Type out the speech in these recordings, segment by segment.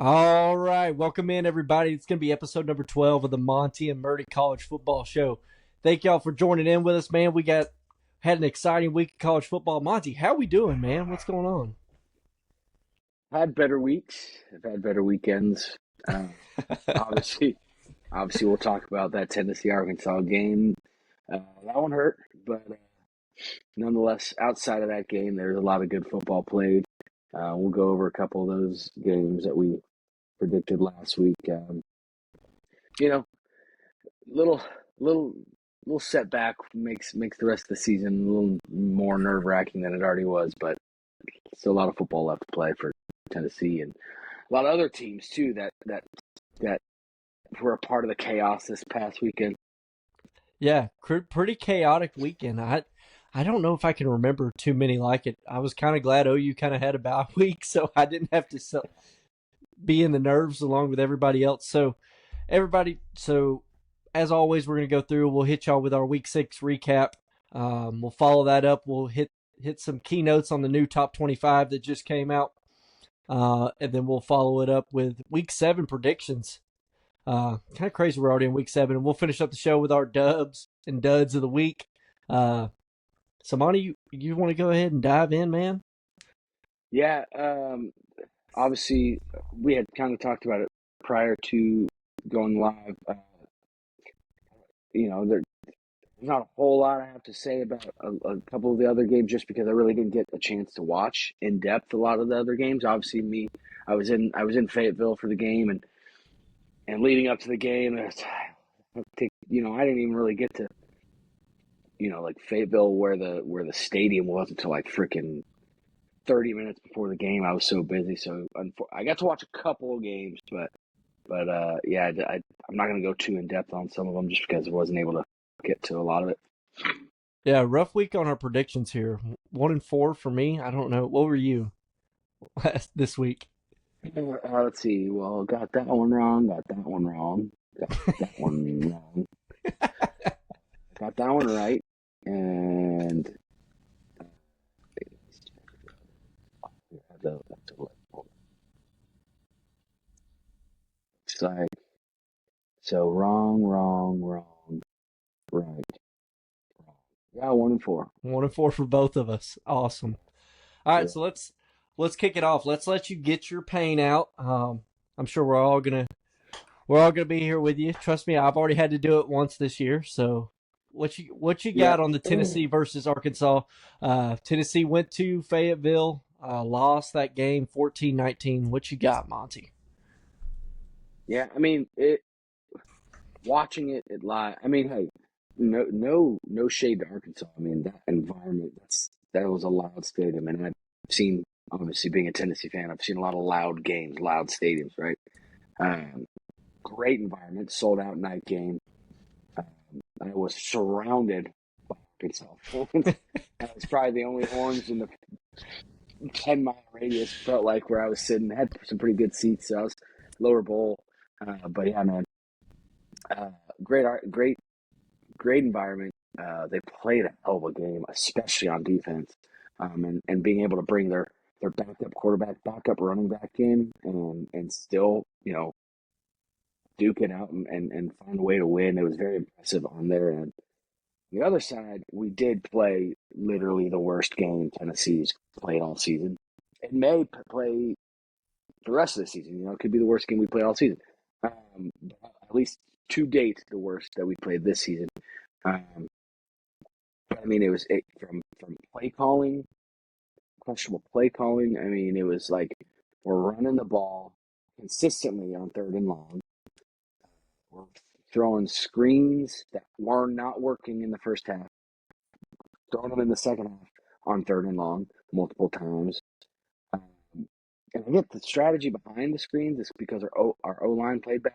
All right, welcome in everybody. It's going to be episode number 12 of the Monty and Murdy College Football Show. Thank y'all for joining in with us, man. Had an exciting week of college football. Monty, how we doing, man? What's going on? Had better weeks. I've had better weekends. Uh, obviously, obviously, we'll talk about that Tennessee Arkansas game. That one hurt, but nonetheless, outside of that game, there's a lot of good football played. We'll go over a couple of those games that we predicted last week. You know, little, little, little setback makes the rest of the season a little more nerve wracking than it already was, but still a lot of football left to play for Tennessee and a lot of other teams too that were a part of the chaos this past weekend. Yeah, pretty chaotic weekend. I don't know if I can remember too many like it. I was kind of glad OU kind of had a bye week, so I didn't have to be in the nerves along with everybody else. So as always, we're going to go through. We'll hit y'all with our week 6 recap. We'll follow that up. We'll hit some keynotes on the new top 25 that just came out. And then we'll follow it up with week 7 predictions. Kind of crazy we're already in week 7. And we'll finish up the show with our dubs and duds of the week. So, Monty, you want to go ahead and dive in, man? Yeah, obviously we had kind of talked about it prior to going live. There's not a whole lot I have to say about a couple of the other games, just because I really didn't get a chance to watch in depth a lot of the other games. Obviously, I was in Fayetteville for the game, and leading up to the game, I didn't even really get to like Fayetteville where the stadium was until like freaking 30 minutes before the game. I was so busy, so I got to watch a couple of games, but yeah, I'm not gonna go too in depth on some of them just because I wasn't able to get to a lot of it. Yeah, rough week on our predictions here. 1-4 for me. I don't know. What were you this week? Let's see. Well, got that one wrong. Got that one wrong. Got that one wrong. Got that one right. And it's like so wrong, wrong, wrong, right, wrong. Yeah, 1-4. 1-4 for both of us. Awesome. All right, Yeah. so let's kick it off. Let's let you get your pain out. I'm sure we're all gonna be here with you. Trust me, I've already had to do it once this year. So what you Yeah. got on the Tennessee versus Arkansas? Tennessee went to Fayetteville, lost that game 14-19. What you got, Monty? Yeah. I mean, watching it live. I mean, hey, no shade to Arkansas. I mean, that environment. That was a loud stadium, and I've seen, obviously being a Tennessee fan, I've seen a lot of loud games, loud stadiums, right? Um, Great environment, sold out night game. Um, I was surrounded by Arkansas fans. I was probably the only orange in the 10-mile radius. Felt like where I was sitting. Had some pretty good seats, so I was lower bowl. But yeah, man, uh, great environment. They played a hell of a game, especially on defense, and being able to bring their backup quarterback, backup running back in, and still duke it out and find a way to win. It was very impressive on their end. The other side, we did play literally the worst game Tennessee's played all season. It may play the rest of the season. It could be the worst game we played all season. At least to date, the worst that we played this season. Um, I mean, it was from play calling, questionable play calling. I mean, it was like we're running the ball consistently on 3rd and long. We're throwing screens that were not working in the first half, throwing them in the second half on 3rd and long multiple times. Um, and I get the strategy behind the screens is because our O line played bad.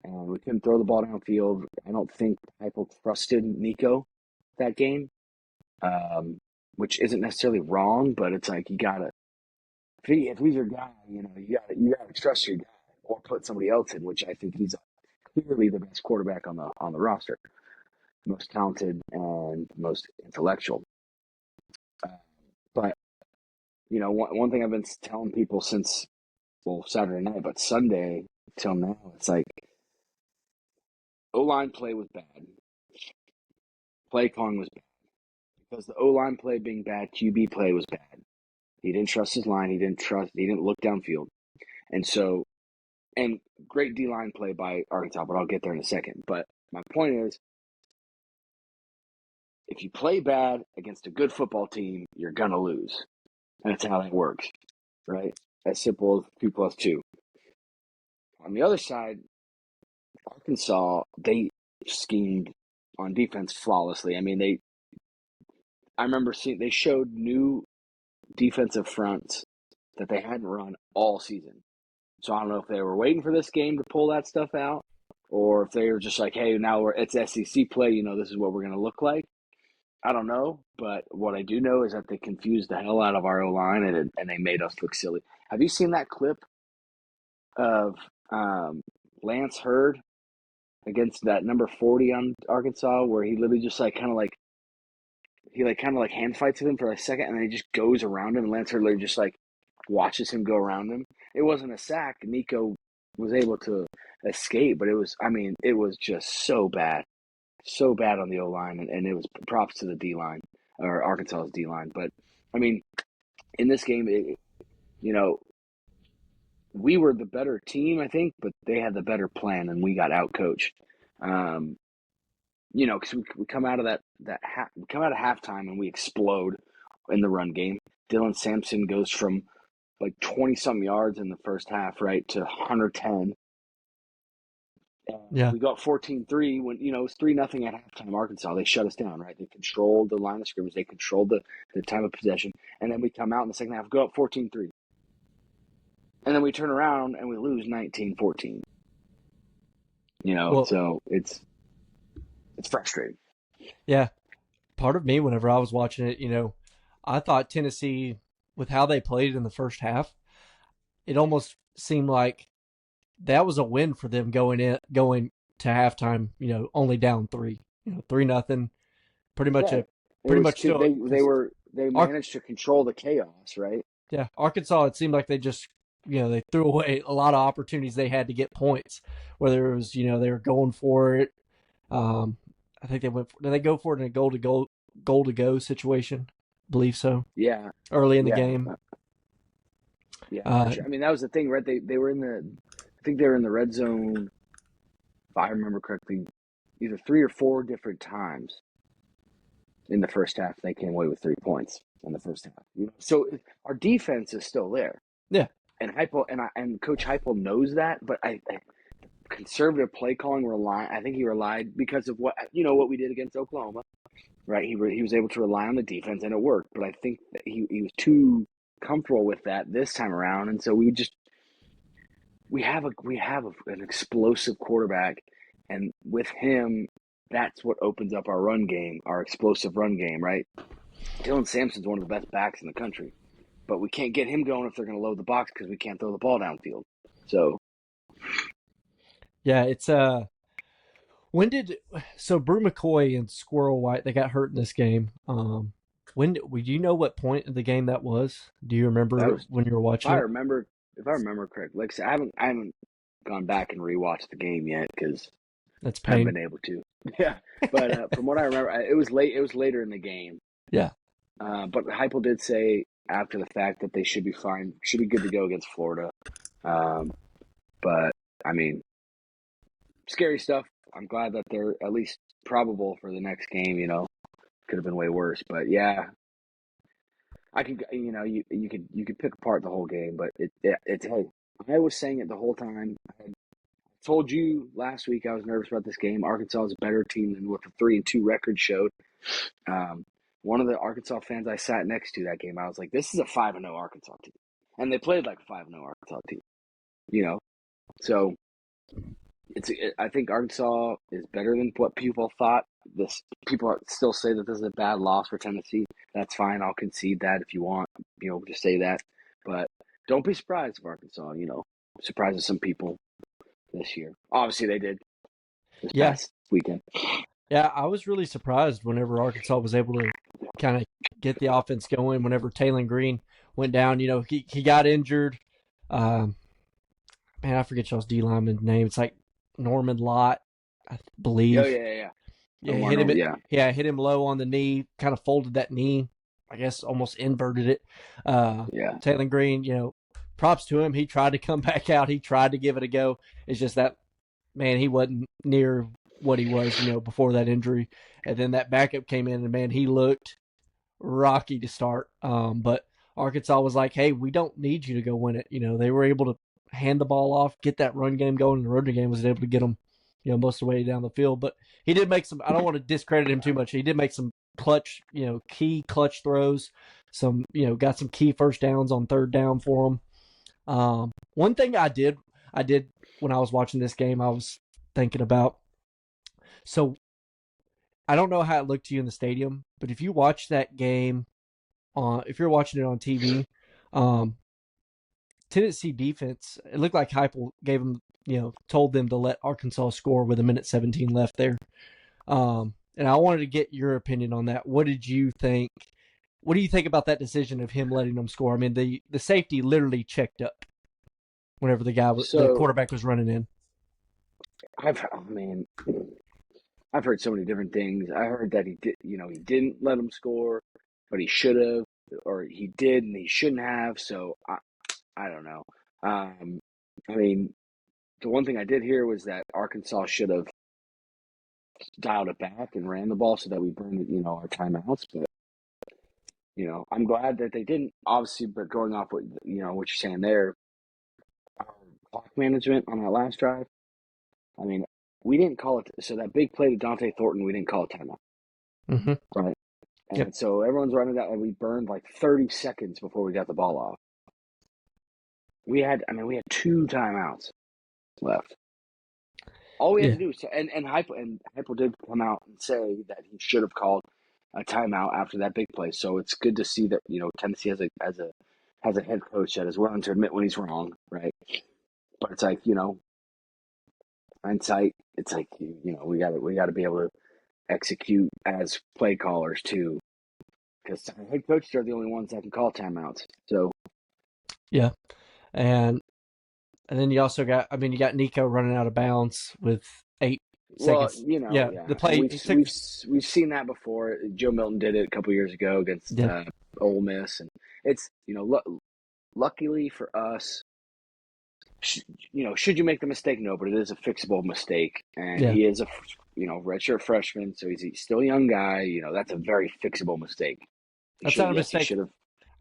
And we couldn't throw the ball downfield. I don't think Heupel trusted Nico that game, which isn't necessarily wrong, but it's like you gotta if he's your guy, you gotta trust your guy or put somebody else in, which I think he's clearly the best quarterback on the roster, most talented and most intellectual. Uh, but one thing I've been telling people since Saturday night, but Sunday till now, it's like O-line play was bad. Play calling was bad. Because the O-line play being bad, QB play was bad. He didn't trust his line. He didn't look downfield. And great D-line play by Arkansas, but I'll get there in a second. But my point is, if you play bad against a good football team, you're going to lose. And that's how that works, right? As simple as 2 plus 2. On the other side, Arkansas, they schemed on defense flawlessly. I mean, I remember seeing they showed new defensive fronts that they hadn't run all season. So I don't know if they were waiting for this game to pull that stuff out, or if they were just like, hey, now it's SEC play, this is what we're going to look like. I don't know, but what I do know is that they confused the hell out of our O-line, and they made us look silly. Have you seen that clip of Lance Hurd against that number 40 on Arkansas, where he literally just kind of hand fights with him for a second, and then he just goes around him, and Lance Hurd literally just watches him go around him. It wasn't a sack. Nico was able to escape, but it was just so bad on the O-line, and it was props to the D-line, or Arkansas's D-line. But, in this game, we were the better team, I think, but they had the better plan, and we got outcoached. Because we come out of we come out of halftime, and we explode in the run game. Dylan Sampson goes from 20-something yards in the first half, right, to 110. Yeah. We got 14-3 when, it was 3-0 at halftime. Arkansas, they shut us down, right? They controlled the line of scrimmage. They controlled the time of possession. And then we come out in the second half, go up 14-3. And then we turn around and we lose 19-14. So it's frustrating. Yeah. Part of me, whenever I was watching it, I thought Tennessee, with how they played in the first half, it almost seemed like that was a win for them going to halftime, only down 3, 3-0, pretty much they managed to control the chaos, right? Yeah. Arkansas, it seemed like they just, they threw away a lot of opportunities they had to get points, whether it was, they were going for it. I think did they go for it in a goal to go situation? I believe so. Yeah. Early in the game. Yeah. Sure. That was the thing, right? They were I think they were in the red zone, if I remember correctly, either 3 or 4 different times in the first half. They came away with 3 points in the first half. So our defense is still there. Yeah. And and Coach Heupel knows that, but conservative play calling I think he relied because of what we did against Oklahoma, right? He was able to rely on the defense, and it worked. But I think that he was too comfortable with that this time around, and so we have an explosive quarterback, and with him, that's what opens up our run game, our explosive run game, right? Dylan Sampson's one of the best backs in the country, but we can't get him going if they're going to load the box because we can't throw the ball downfield. So, yeah, it's Brew McCoy and Squirrel White, they got hurt in this game. Do you know what point of the game that was? Do you remember when you were watching? If I remember correctly, like I said, I haven't gone back and rewatched the game yet because I haven't been able to. Yeah, but from what I remember, it was late. It was later in the game. Yeah. But Heupel did say after the fact that they should be fine, should be good to go against Florida. But scary stuff. I'm glad that they're at least probable for the next game. Could have been way worse, but yeah. I could, you could pick apart the whole game, but it's hey, I was saying it the whole time. I told you last week I was nervous about this game. Arkansas is a better team than what the 3-2 record showed. One of the Arkansas fans I sat next to that game, I was like, "This is a 5-0 Arkansas team," and they played like a 5-0 Arkansas team. So I think Arkansas is better than what people thought. People still say that this is a bad loss for Tennessee. That's fine. I'll concede that if you want, to say that. But don't be surprised if Arkansas, surprises some people this year. Obviously, they did this past weekend. Yeah, I was really surprised whenever Arkansas was able to kind of get the offense going. Whenever Taylor Green went down, he got injured. man, I forget y'all's D lineman's name. It's like Norman Lott, I believe. Oh yeah. Yeah, hit him low on the knee, kind of folded that knee, I guess almost inverted it. Yeah. Taylor Green, props to him. He tried to come back out. He tried to give it a go. It's just that, man, he wasn't near what he was, before that injury. And then that backup came in, and, man, he looked rocky to start. But Arkansas was like, hey, we don't need you to go win it. They were able to hand the ball off, get that run game going, and the run game was able to get them, most of the way down the field. But he did make some, I don't want to discredit him too much. He did make some clutch, key clutch throws, some, got some key first downs on third down for him. One thing I did when I was watching this game, I was thinking about, so I don't know how it looked to you in the stadium, but if you watch that game if you're watching it on TV, Tennessee defense, it looked like Heupel gave them, told them to let Arkansas score with 1:17 left there. And I wanted to get your opinion on that. What did you think? What do you think about that decision of him letting them score? I mean, the safety literally checked up whenever the quarterback was running in. I've heard so many different things. I heard that he didn't let him score, but he should have, or he did and he shouldn't have. So I don't know. The one thing I did hear was that Arkansas should have dialed it back and ran the ball so that we burned, our timeouts. But, I'm glad that they didn't, obviously, but going off what, what you're saying there, our clock management on that last drive, we didn't call it. So that big play to Dante Thornton, we didn't call a timeout. Mm-hmm. Right. And so everyone's running that, and we burned like 30 seconds before we got the ball off. We had 2 timeouts left. All we had to do was, and Heupel did come out and say that he should have called a timeout after that big play. So it's good to see that Tennessee has a head coach that is willing to admit when he's wrong, right? But it's like hindsight. It's like we got to be able to execute as play callers too, because head coaches are the only ones that can call timeouts. So yeah, and then you also got, you got Nico running out of bounds with 8 seconds. The play. We've seen that before. Joe Milton did it a couple years ago against Ole Miss, and it's luckily for us. Should you make the mistake? No, but it is a fixable mistake, and he is a redshirt freshman, so he's still a young guy. That's a very fixable mistake. That's not a mistake.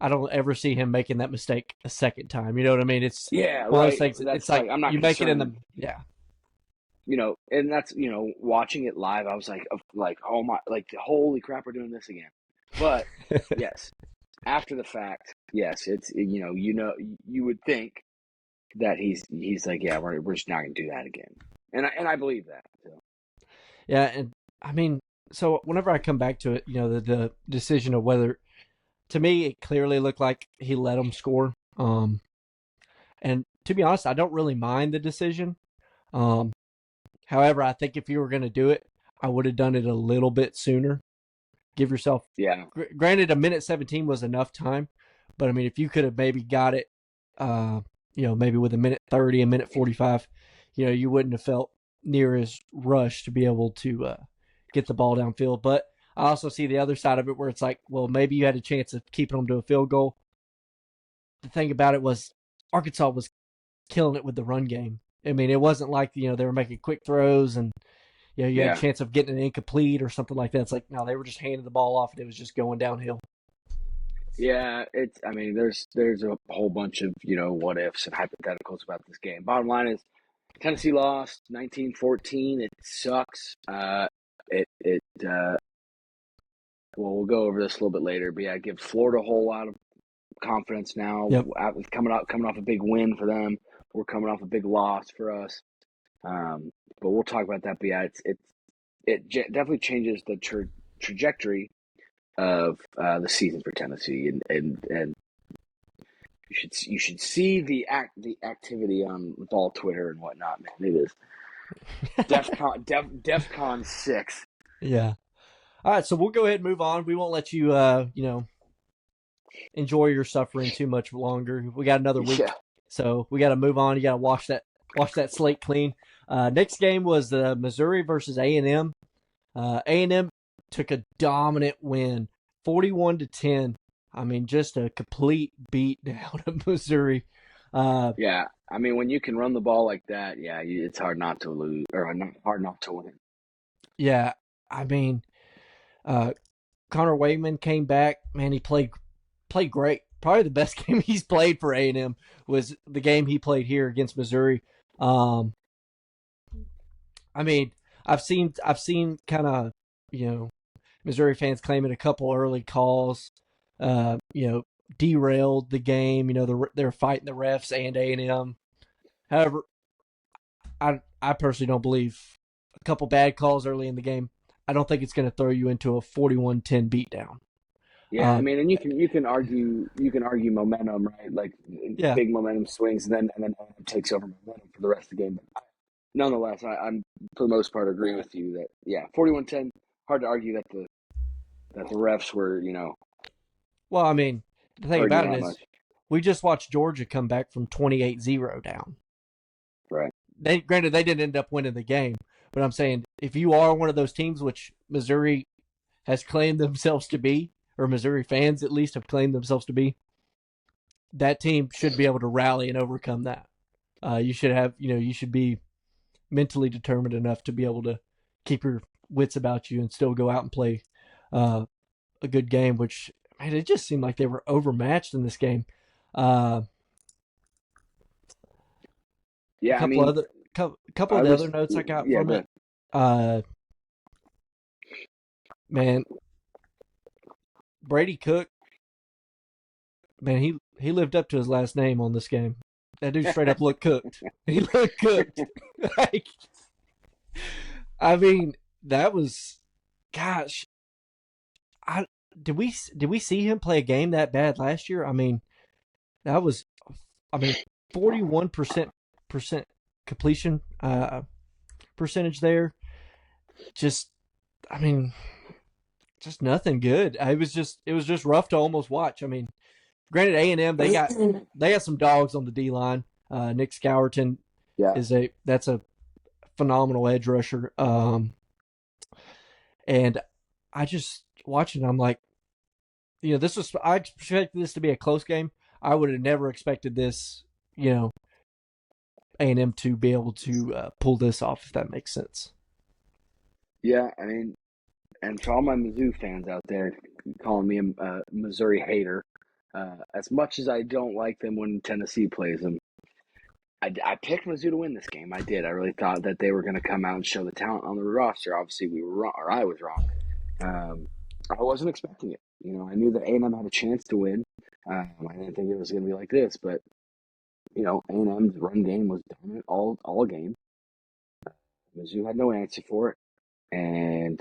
I don't ever see him making that mistake a second time. You know what I mean? It's one of those things. It's like I'm not you make it in the and that's watching it live. I was like oh my, holy crap, we're doing this again. But yes, after the fact, yes, it's you would think that he's like, yeah, we're just not gonna do that again, and I believe that. So. Yeah, and so whenever I come back to it, the decision of whether, to me, it clearly looked like he let him score. And to be honest, I don't really mind the decision. However, I think if you were going to do it, I would have done it a little bit sooner. Give yourself, granted, 1:17 was enough time, but if you could have maybe got it, maybe with 1:30, 1:45, you wouldn't have felt near as rushed to be able to get the ball downfield. But I also see the other side of it where it's like, well, maybe you had a chance of keeping them to a field goal. The thing about it was Arkansas was killing it with the run game. It wasn't like, they were making quick throws and, you had a chance of getting an incomplete or something like that. It's like, no, they were just handing the ball off and it was just going downhill. Yeah, there's a whole bunch of, what ifs and hypotheticals about this game. Bottom line is Tennessee lost 19-14. It sucks. We'll go over this a little bit later, but it gives Florida a whole lot of confidence now. Yep. Coming off a big win for them. We're coming off a big loss for us. But we'll talk about that. But it definitely changes the trajectory of the season for Tennessee, and you should see the activity on Vol Twitter and whatnot, man. It is DEFCON 6. Yeah. All right, so we'll go ahead and move on. We won't let you, enjoy your suffering too much longer. We got another week, so we got to move on. You got to wash that wash that slate clean. Next game was Missouri versus A&M. A&M took a dominant win, 41-10. I mean, just a complete beat down of Missouri. Yeah, I mean, when you can run the ball like that, yeah, it's hard not to lose or hard not to win. Yeah, I mean, Connor Wayman came back. Man, he played great. Probably the best game he's played for A&M was the game he played here against Missouri. I mean, I've seen kind of Missouri fans claiming a couple early calls, derailed the game. They're fighting the refs and A&M. However, I personally don't believe a couple bad calls early in the game. I don't think it's going to throw you into a 41-10 beatdown. Yeah, I mean, and you can argue momentum, right? Like Yeah. big momentum swings, and then it takes over momentum for the rest of the game. But nonetheless, I'm for the most part agreeing with you that 41-10. Hard to argue that the refs were Well, I mean, the thing hurting you about it that is much, we just watched Georgia come back from 28-0 down. right? Granted, they didn't end up winning the game, but I'm saying if you are one of those teams, which Missouri has claimed themselves to be, or Missouri fans at least have claimed themselves to be, that team should be able to rally and overcome that. You should be mentally determined enough to be able to keep your wits about you and still go out and play a good game, which, man, it just seemed like they were overmatched in this game. Yeah, I Couple mean, of the other notes I got from it. Man, Brady Cook, man, he lived up to his last name on this game. That dude straight up looked cooked. He looked cooked. Like, I mean, that was, gosh, did we see him play a game that bad last year? I mean, that was, 41% completion percentage there. Just, I mean, just nothing good. It was just rough to almost watch. I mean, granted, A&M they got some dogs on the D line. Nick Scourton that's a phenomenal edge rusher. And I just watching, I'm like, I expected this to be a close game. I would have never expected this, A&M to be able to pull this off, if that makes sense. Yeah, I mean, and for all my Mizzou fans out there calling me a Missouri hater, as much as I don't like them when Tennessee plays them, I picked Mizzou to win this game. I did. I really thought that they were going to come out and show the talent on the roster. Obviously, we were wrong, or I was wrong. I wasn't expecting it. I knew that A&M had a chance to win. I didn't think it was going to be like this, but A&M's run game was dominant all game. Mizzou had no answer for it, and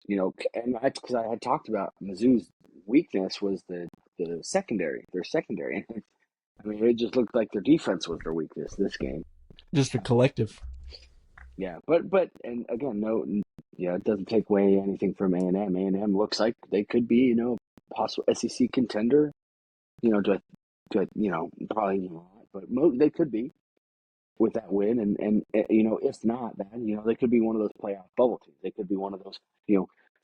because I had talked about Mizzou's weakness was the secondary, their secondary. I mean, it just looked like their defense was their weakness this game. Just a collective. Yeah, but and again, it doesn't take away anything from A&M. A&M looks like they could be, possible SEC contender. Probably not, but they could be with that win, and if not that, they could be one of those playoff bubble teams. They could be one of those,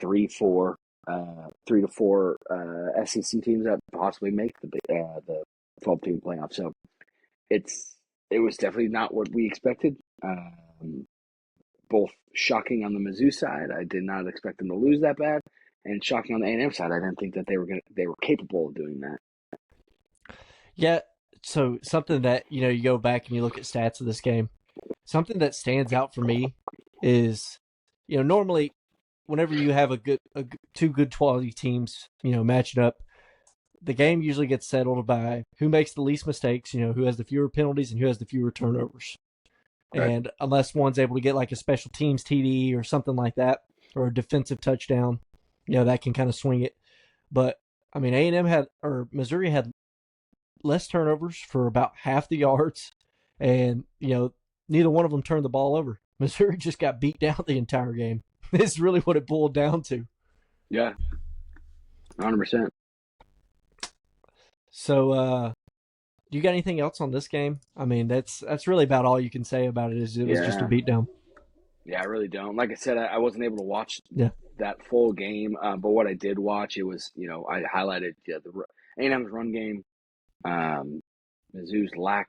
3 to 4 SEC teams that possibly make the 12-team playoff. So it was definitely not what we expected. Both shocking on the Mizzou side. I did not expect them to lose that bad, and shocking on the A&M side. I didn't think that they were capable of doing that. Yeah. So something that you go back and you look at stats of this game. Something that stands out for me is, normally whenever you have two good quality teams, matching up, the game usually gets settled by who makes the least mistakes, who has the fewer penalties and who has the fewer turnovers. Right. And unless one's able to get like a special teams TD or something like that, or a defensive touchdown, that can kind of swing it. But I mean, Missouri had less turnovers for about half the yards, and neither one of them turned the ball over. Missouri just got beat down the entire game. This is really what it boiled down to. Yeah, 100%. So Do you got anything else on this game? I mean, that's really about all you can say about it. Is it was just a Yeah, beatdown. yeah, I really don't. Like I said, I wasn't able to watch Yeah. that full game, but what I did watch, it was I highlighted the A&M's run game, um, Mizzou's lack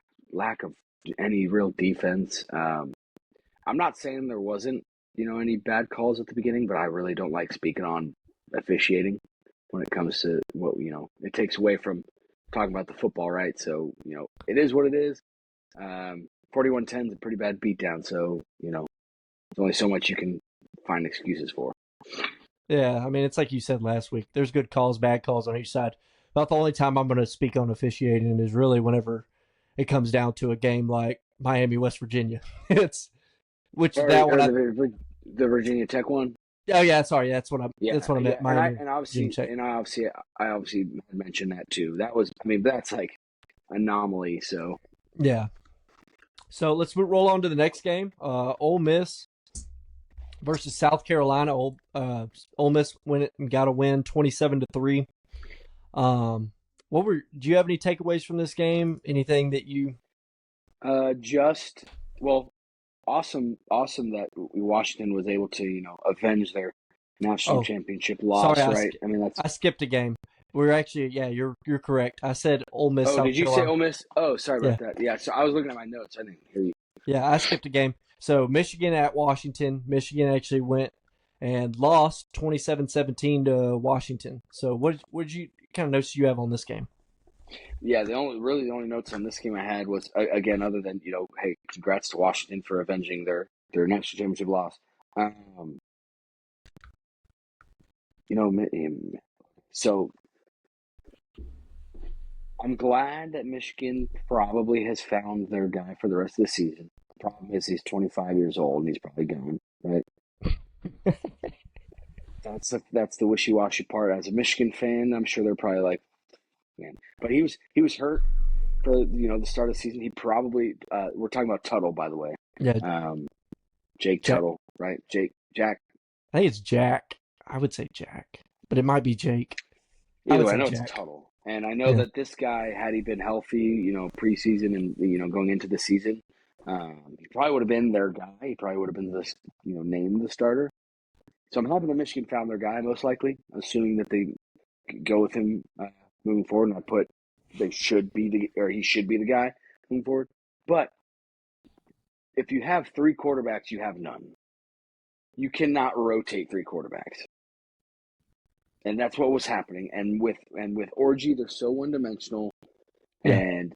of any real defense. I'm not saying there wasn't any bad calls at the beginning, but I really don't like speaking on officiating when it comes to what it takes away from talking about the football, right? So it is what it is. 41-10 is a pretty bad beatdown, so there's only so much you can find excuses for. Yeah, I mean, it's like you said last week. There's good calls, bad calls on each side. About the only time I'm going to speak on officiating is really whenever it comes down to a game like Miami, West Virginia. It's which that Or one. the Virginia Tech one. Oh yeah, sorry. Yeah, That's what I yeah, meant. Miami, and Virginia obviously, Tech. I obviously mentioned that too. That was, I mean, that's like anomaly. So Yeah. So let's roll on to the next game. Ole Miss versus South Carolina. Ole Miss went it and got a win, 27-3. Do you have any takeaways from this game? Anything that you? just well, awesome that Washington was able to avenge their national Oh, championship sorry, loss. Right? I mean, that's. I skipped a game. We're actually, yeah, you're correct. I said Ole Miss, Oh, South did you say Carolina. Ole Miss? Oh, sorry Yeah, about that. Yeah, so I was looking at my notes. I didn't hear you. yeah, I skipped a game. So Michigan at Washington. Michigan actually went and lost 27-17 to Washington. So what did you kind of notes you have on this game? Yeah, the only notes on this game I had was again, other than hey, congrats to Washington for avenging their national championship loss. Um, so I'm glad that Michigan probably has found their guy for the rest of the season. The problem is he's 25 years old and he's probably gone, right? That's the wishy-washy part. As a Michigan fan, I'm sure they're probably like, man, but he was hurt for the start of the season. He probably we're talking about Tuttle, by the way. Yeah, Um, Jake Jack. Tuttle, right? Jack. I think it's Jack. I would say Jack, but it might be Jake. I Either would way, I say know it's Jack. Tuttle, and I know Yeah, that this guy, had he been healthy, preseason and going into the season, he probably would have been their guy. He probably would have been the named the starter. So I'm happy that Michigan found their guy, most likely, assuming that they go with him moving forward. And he should be the guy moving forward. But if you have three quarterbacks, you have none. You cannot rotate three quarterbacks. And that's what was happening. And with Orgy, they're so one dimensional. yeah. And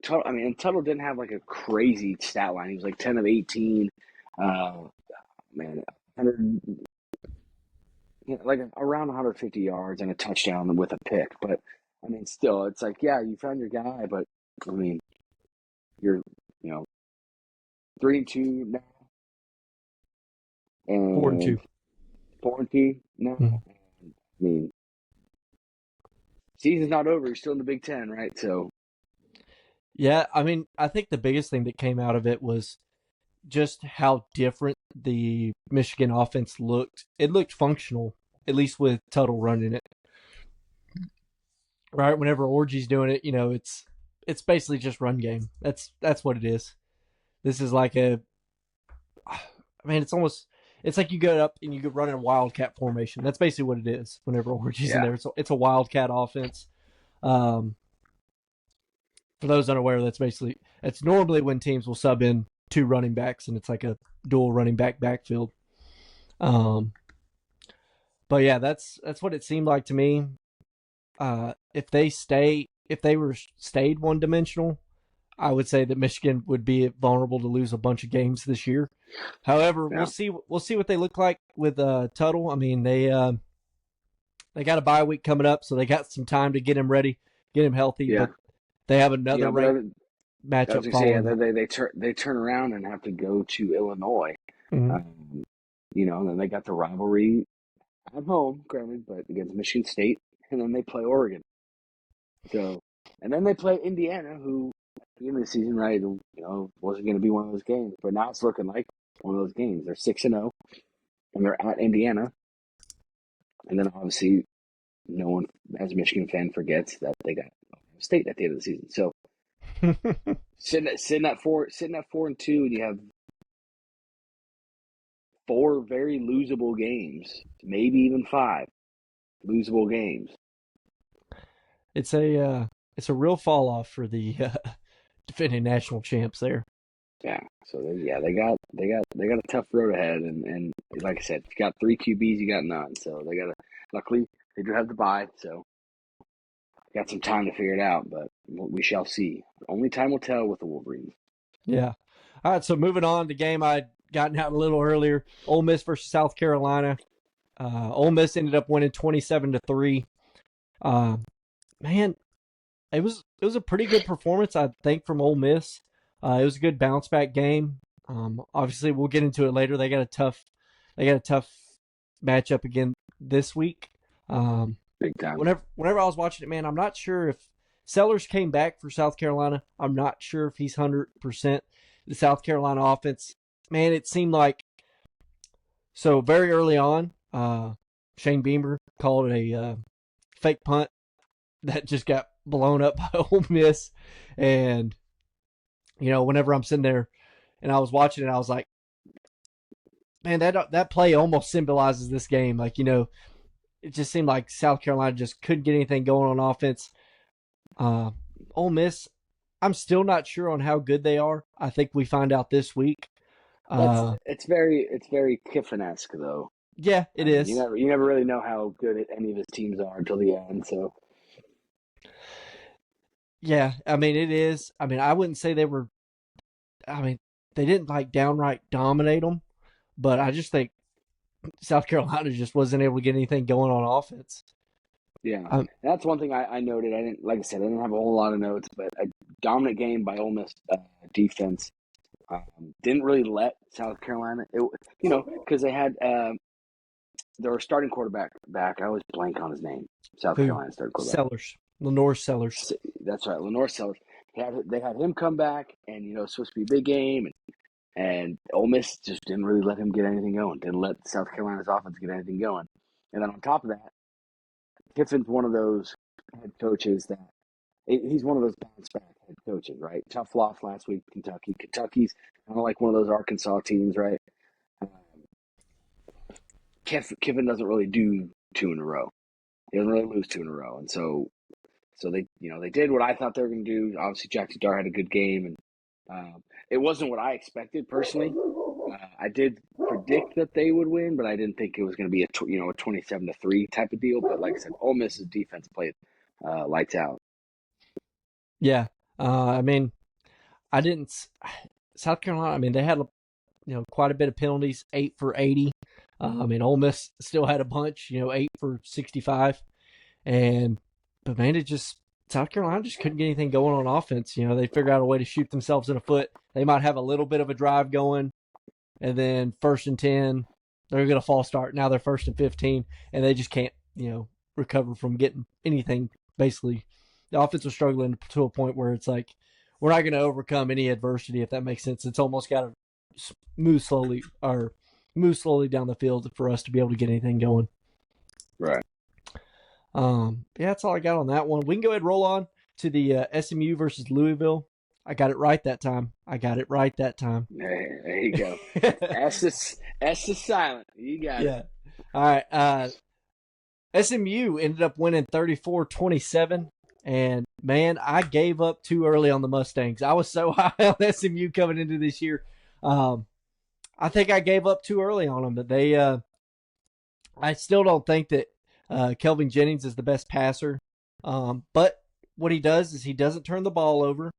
Tuttle, and Tuttle didn't have like a crazy stat line. He was like 10 of 18. Man, 100, like around 150 yards and a touchdown with a pick. But I mean, still, it's like, yeah, you found your guy, but I mean, you're 3-2 now, 4-2. and 4-2 now. Mm-hmm. I mean, season's not over. You're still in the Big Ten, right? So Yeah, I mean, I think the biggest thing that came out of it was just how different the Michigan offense looked. It looked functional, at least with Tuttle running it. Right, whenever Orgy's doing it, it's basically just run game. That's what it is. This is like I mean, it's like you go up and you go run in a wildcat formation. That's basically what it is. Whenever Orgy's in yeah, there, it's a wildcat offense. Um, for those unaware, that's normally when teams will sub in two running backs and it's like a dual running backfield. Um, but yeah, that's what it seemed like to me. If they were stayed one dimensional, I would say that Michigan would be vulnerable to lose a bunch of games this year. However, yeah, we'll see what they look like with Tuttle. I mean, they got a bye week coming up, so they got some time to get him ready, get him healthy. yeah, But they have another yeah. ranked But I was matchup gonna say, yeah, following that. they turn around and have to go to Illinois. Mm-hmm. Um, and then they got the rivalry at home, granted, but against Michigan State, and then they play Oregon. So, and then they play Indiana, who at the end of the season, right, wasn't going to be one of those games, but now it's looking like one of those games. They're 6-0, and they're at Indiana, and then obviously no one, as a Michigan fan, forgets that they got Ohio State at the end of the season. So sitting at 4-2, and you have 4 very losable games, maybe even 5 losable games. It's a real fall off for the defending national champs there. Yeah, so they got a tough road ahead, and like I said, if you got 3 QBs, you got none. So luckily they do have the bye, so got some time to figure it out. But we shall see. Only time will tell with the Wolverines. Yeah. All right, so moving on, the game I'd gotten out a little earlier, Ole Miss versus South Carolina. Ole Miss ended up winning 27-3. Man, it was a pretty good performance, I think, from Ole Miss. It was a good bounce back game. Obviously, we'll get into it later. They got a tough matchup again this week. Big time. Whenever I was watching it, man, I'm not sure if Sellers came back for South Carolina. I'm not sure if he's 100%. The South Carolina offense, man, it seemed like so very early on. Shane Beamer called a fake punt that just got blown up by Ole Miss, and whenever I'm sitting there and I was watching it, I was like, man, that play almost symbolizes this game. Like, it just seemed like South Carolina just couldn't get anything going on offense. Ole Miss, I'm still not sure on how good they are. I think we find out this week. It's very Kiffin-esque though. Yeah, it is. You never really know how good any of his teams are until the end. So yeah, I mean it is. I mean I wouldn't say they were. I mean they didn't like downright dominate them, but I just think South Carolina just wasn't able to get anything going on offense. Yeah, that's one thing I noted. Like I said, I didn't have a whole lot of notes, but a dominant game by Ole Miss defense. Didn't really let South Carolina, because they had their starting quarterback back. I always blank on his name. South Carolina starting quarterback. Lenore Sellers. That's right, Lenore Sellers. They had him come back, and it's supposed to be a big game, and Ole Miss just didn't really let him get anything going. Didn't let South Carolina's offense get anything going. And then on top of that, Kiffin's one of those head coaches that he's one of those bounce back head coaches, right? Tough loss last week, Kentucky. Kentucky's kind of like one of those Arkansas teams, right? Kiffin doesn't really do 2 in a row. He doesn't really lose 2 in a row, and so they they did what I thought they were going to do. Obviously, Jackson Dart had a good game, and it wasn't what I expected personally. I did predict that they would win, but I didn't think it was going to be a 27-3 type of deal. But like I said, Ole Miss's defense played lights out. Yeah, I mean, I didn't. South Carolina. I mean, they had quite a bit of penalties, 8 for 80. I mean, Ole Miss still had a bunch, 8 for 65, but man, South Carolina just couldn't get anything going on offense. They figured out a way to shoot themselves in the foot. They might have a little bit of a drive going, and then 1st and 10, they're going to false start. Now they're 1st and 15, and they just can't, recover from getting anything. Basically, the offense was struggling to a point where it's like, we're not going to overcome any adversity, if that makes sense. It's almost got to move slowly down the field for us to be able to get anything going. Right. Yeah, that's all I got on that one. We can go ahead and roll on to the SMU versus Louisville. I got it right that time. There you go. S is silent. You got it. All right. SMU ended up winning 34-27. And, man, I gave up too early on the Mustangs. I was so high on SMU coming into this year. I think I gave up too early on them. But I still don't think that Kelvin Jennings is the best passer. But what he does is he doesn't turn the ball over.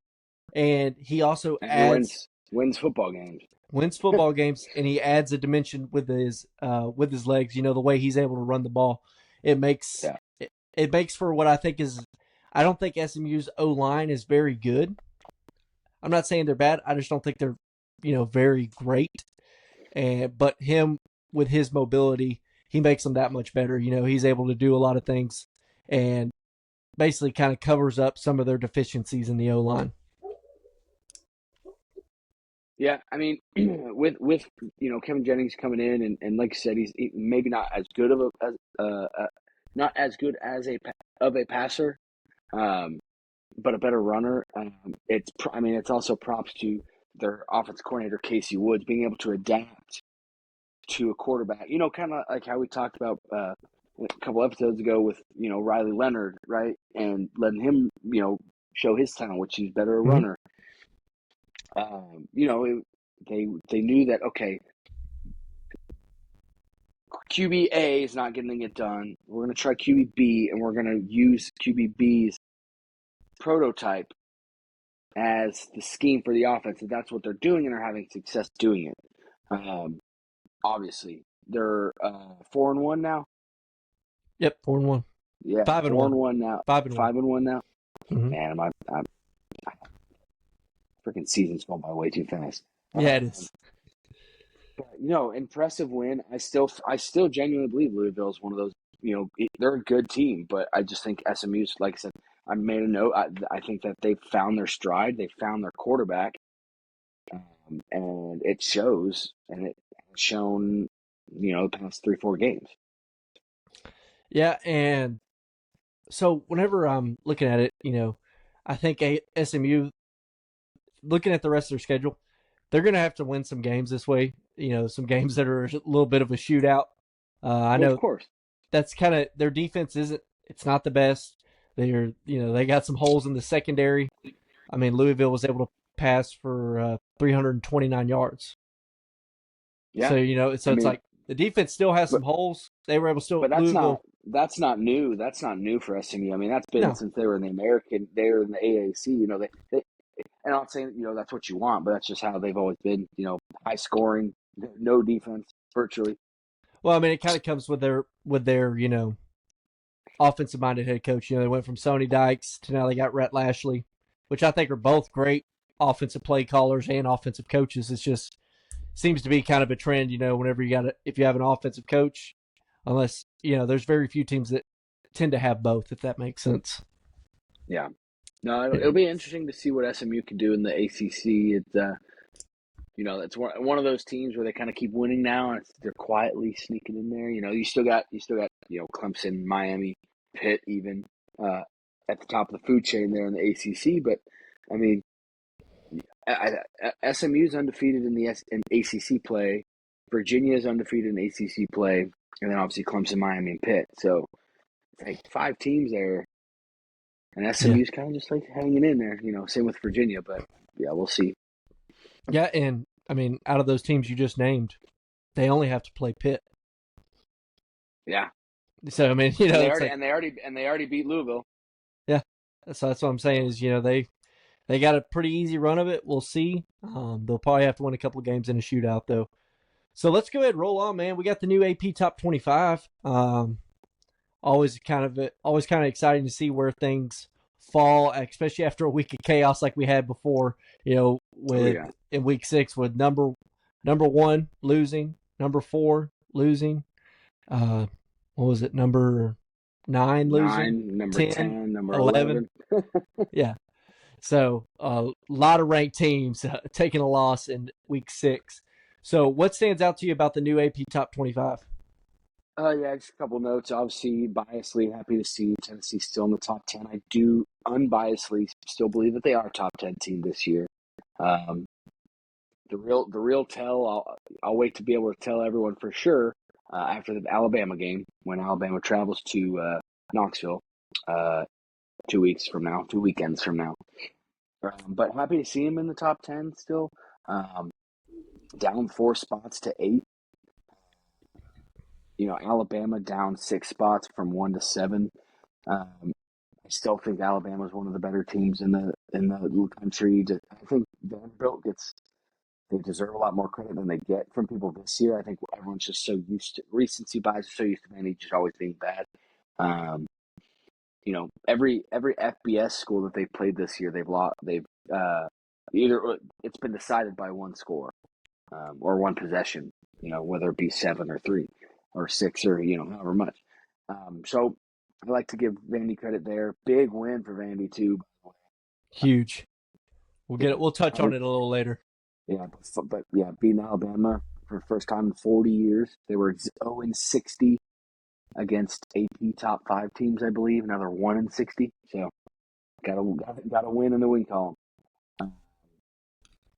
And he also wins football games. Wins football games, and he adds a dimension with his legs. The way he's able to run the ball. It makes for what I think is. I don't think SMU's O-line is very good. I'm not saying they're bad. I just don't think they're, very great. But him with his mobility, he makes them that much better. He's able to do a lot of things, and basically kind of covers up some of their deficiencies in the O-line. Yeah, I mean, with Kevin Jennings coming in, and like you said, he's maybe not as good as a passer. but a better runner. It's also props to their offense coordinator Casey Woods being able to adapt to a quarterback. Kind of like how we talked about a couple episodes ago with Riley Leonard, right, and letting him show his talent, which he's better a runner. They knew that okay, QB-A is not getting it done. We're going to try QB-B, and we're going to use QB-B's prototype as the scheme for the offense. And that's what they're doing, and they're having success doing it. Obviously, they're 4-1 now. Yep, 4-1. Yeah, 4-1 now. 5-1 now. Mm-hmm. Man, my freaking season's going by way too fast. Yeah, it is. But, impressive win. I still genuinely believe Louisville is one of those. They're a good team, but I just think SMU's, like I said, I made a note. I think that they've found their stride. They found their quarterback, and it shows. And it has shown, the past 3-4 games. Yeah, and so whenever I'm looking at it, I think SMU, looking at the rest of their schedule, they're going to have to win some games this way. Some games that are a little bit of a shootout. I know, of course, that's kind of their defense it's not the best. They got some holes in the secondary. I mean, Louisville was able to pass for 329 yards. Yeah. So it's like the defense still has some holes. They were able to still. But Louisville, that's not new. That's not new for SMU. I mean, that's been since they were in the American. They were in the AAC. They and I'm not saying that's what you want, but that's just how they've always been. High scoring, no defense virtually. Well, I mean, it kind of comes with their offensive minded head coach. They went from Sonny Dykes to now they got Rhett Lashley, which I think are both great offensive play callers and offensive coaches. It's just seems to be kind of a trend. Whenever if you have an offensive coach, unless there's very few teams that tend to have both, if that makes sense. Yeah. No, it'll be interesting to see what SMU can do in the ACC. It's it's one of those teams where they kind of keep winning now, and they're quietly sneaking in there. You still got Clemson, Miami, Pitt, even at the top of the food chain there in the ACC. But I mean, SMU's undefeated in in ACC play. Virginia is undefeated in ACC play, and then obviously Clemson, Miami, and Pitt. So it's like 5 teams there. And SMU's kind of just like hanging in there, same with Virginia, but yeah, we'll see. Yeah, and I mean, out of those teams you just named, they only have to play Pitt. Yeah. So I mean, they already beat Louisville. Yeah, so that's what I'm saying is they got a pretty easy run of it. We'll see. They'll probably have to win a couple of games in a shootout though. So let's go ahead and roll on, man. We got the new AP Top 25. Always kind of exciting to see where things fall, especially after a week of chaos like we had before. In week 6 with number 1 losing, number 4 losing. What was it? Number 9 losing, number 10, number 11. Yeah. So a lot of ranked teams taking a loss in week 6. So what stands out to you about the new AP Top 25? Just a couple notes. Obviously, biasedly happy to see Tennessee still in the top 10. I do unbiasedly still believe that they are a top 10 team this year. The real tell, I'll wait to be able to tell everyone for sure after the Alabama game when Alabama travels to Knoxville 2 weekends from now. But happy to see him in the top 10 still. Down 4 spots to 8. Alabama down 6 spots from 1 to 7. I still think Alabama is one of the better teams in the country. I think Vanderbilt they deserve a lot more credit than they get from people this year. I think everyone's just so used to recency bias, so used to Vandy just always being bad. Every FBS school that they've played this year, they've lost. They've either it's been decided by one score or one possession. Whether it be 7 or 3 or 6 or however much. So I like to give Vandy credit there. Big win for Vandy too. Huge. We'll touch on it a little later. Yeah, but beating Alabama for the first time in 40 years. They were 0-60 against AP top 5 teams, I believe. Now they're 1-60. So Got to win in the win column.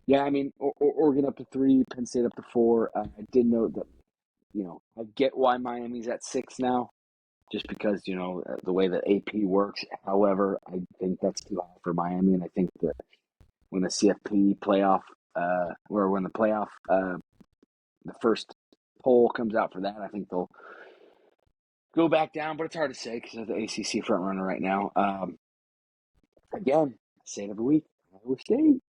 Yeah, I mean, Oregon up to 3, Penn State up to 4. I did note that, I get why Miami's at 6 now, just because, the way that AP works. However, I think that's too high for Miami, and I think that when the CFP playoff, or when the playoff, the first poll comes out for that, I think they'll go back down, but it's hard to say because they're the ACC front runner right now. Again, I say it every week, Iowa State.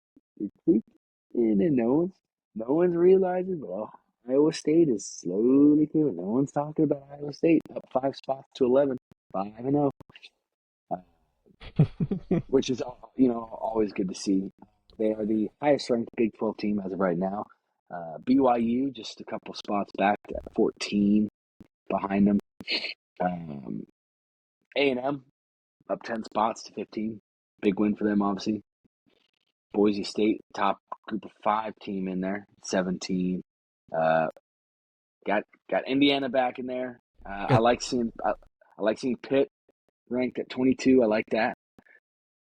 And no one's realizing, but Iowa State is slowly coming. No one's talking about Iowa State up 5 spots to 11, 5-0, which is always good to see. They are the highest ranked Big 12 team as of right now. BYU just a couple spots back at 14 behind them. A&M up 10 spots to 15. Big win for them, obviously. Boise State, top group of 5 team in there, 17. Got Indiana back in there. I like seeing Pitt ranked at 22. I like that.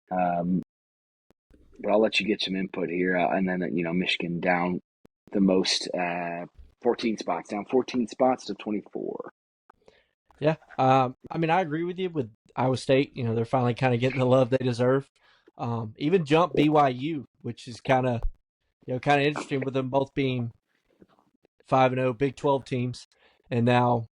But I'll let you get some input here, and then Michigan down the most, 14 spots, down 14 spots to 24. Yeah, I mean, I agree with you with Iowa State. They're finally kind of getting the love they deserve. Even jump BYU, which is kind of interesting with them both being 5-0 Big 12 teams, and now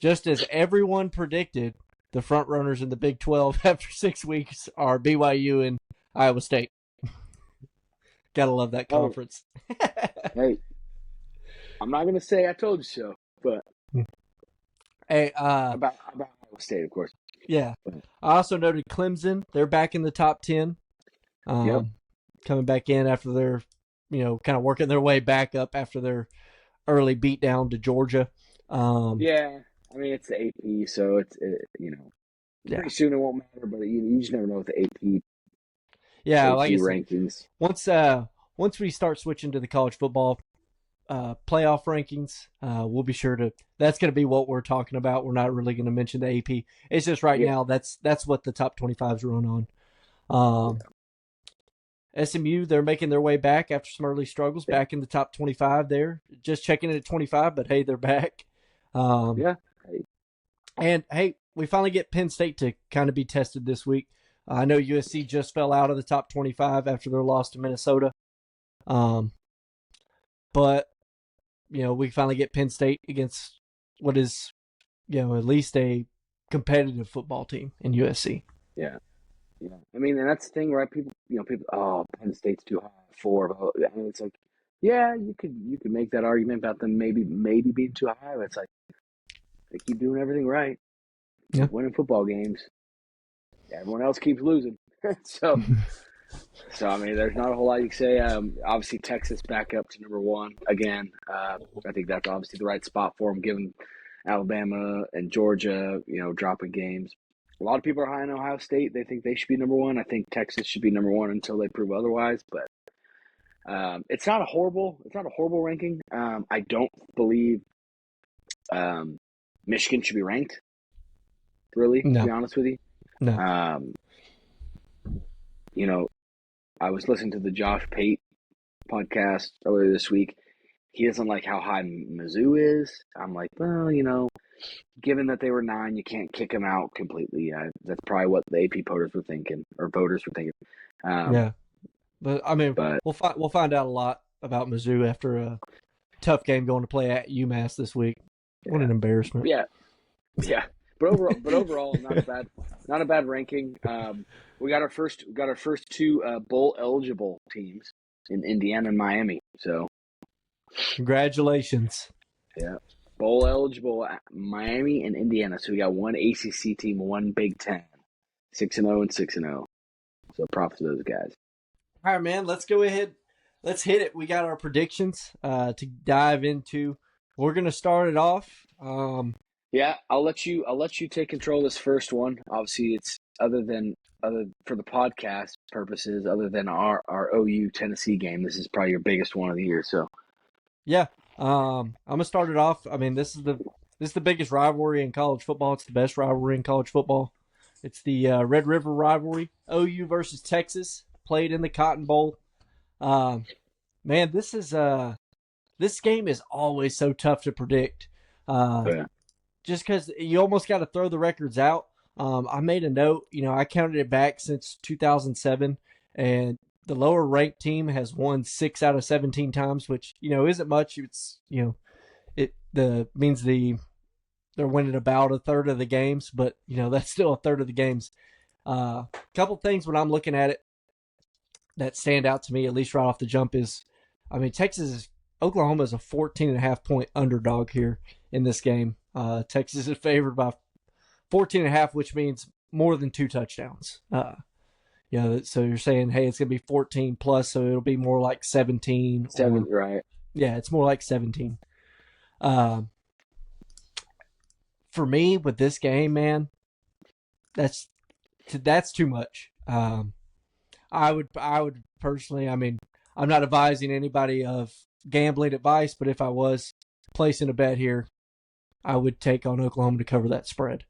just as everyone predicted, the front runners in the Big 12 after 6 weeks are BYU and Iowa State. Gotta love that conference. Hey, I'm not gonna say I told you so, but hey, about Iowa State, of course. Yeah, I also noted Clemson. They're back in the top 10. Yep. Coming back in after they're, kind of working their way back up after their early beatdown to Georgia. Yeah, I mean it's the AP, so it's pretty soon it won't matter. But you just never know with the AP. Yeah, AP like I rankings. Once we start switching to the college football playoff rankings, we'll be sure to. That's going to be what we're talking about. We're not really going to mention the AP. It's just right now that's what the top 25s run on. SMU, they're making their way back after some early struggles, back in the top 25 there. Just checking in at 25, but hey, they're back. And hey, we finally get Penn State to kind of be tested this week. I know USC just fell out of the top 25 after their loss to Minnesota. But, we finally get Penn State against what is, at least a competitive football team in USC. Yeah. Yeah. I mean, and that's the thing, right? People, Penn State's too high, 4. And it's like, yeah, you could make that argument about them maybe being too high, but it's like, they keep doing everything right. Keep winning football games. Everyone else keeps losing. So I mean, there's not a whole lot you can say. Obviously, Texas back up to number 1 again. I think that's obviously the right spot for them, given Alabama and Georgia, dropping games. A lot of people are high on Ohio State. They think they should be number 1. I think Texas should be number 1 until they prove otherwise. But it's not a horrible ranking. I don't believe Michigan should be ranked. Really, to be honest with you. No. I was listening to the Josh Pate podcast earlier this week. He doesn't like how high Mizzou is. I'm like, well, given that they were 9, you can't kick them out completely. That's probably what the AP voters were thinking. But I mean, we'll find out a lot about Mizzou after a tough game going to play at UMass this week. What an embarrassment! Yeah. But overall, not a bad ranking. We got our first 2 bowl eligible teams in Indiana and Miami. So congratulations. Yeah. Bowl eligible Miami and Indiana. So we got 1 ACC team, 1 Big Ten, 6-0 and 6-0. So props to those guys. All right, man. Let's go ahead. Let's hit it. We got our predictions to dive into. We're gonna start it off. Yeah, I'll let you take control of this first one. Obviously, it's other for the podcast purposes, other than our OU Tennessee game. This is probably your biggest one of the year. So yeah, I'm gonna start it off. I mean, this is the biggest rivalry in college football. It's the best rivalry in college football. It's the Red River Rivalry. OU versus Texas, played in the Cotton Bowl. Um, man, this game is always so tough to predict. Uh, Yeah. just because you almost got to throw the records out. I made a note. I counted it back since 2007, and the lower ranked team has won 6 out of 17 times, which isn't much. It's it means they're winning about a third of the games, but that's still a third of the games. Couple things when I'm looking at it that stand out to me, at least right off the jump, is Oklahoma is a 14.5 point underdog here in this game. Texas is favored by 14.5, which means more than 2 touchdowns. So you're saying, hey, it's going to be 14 plus, so it'll be more like 17. Right. Yeah, it's more like 17. For me, with this game, man, that's too much. I would personally, I'm not advising anybody of gambling advice, but if I was placing a bet here, I would take on Oklahoma to cover that spread.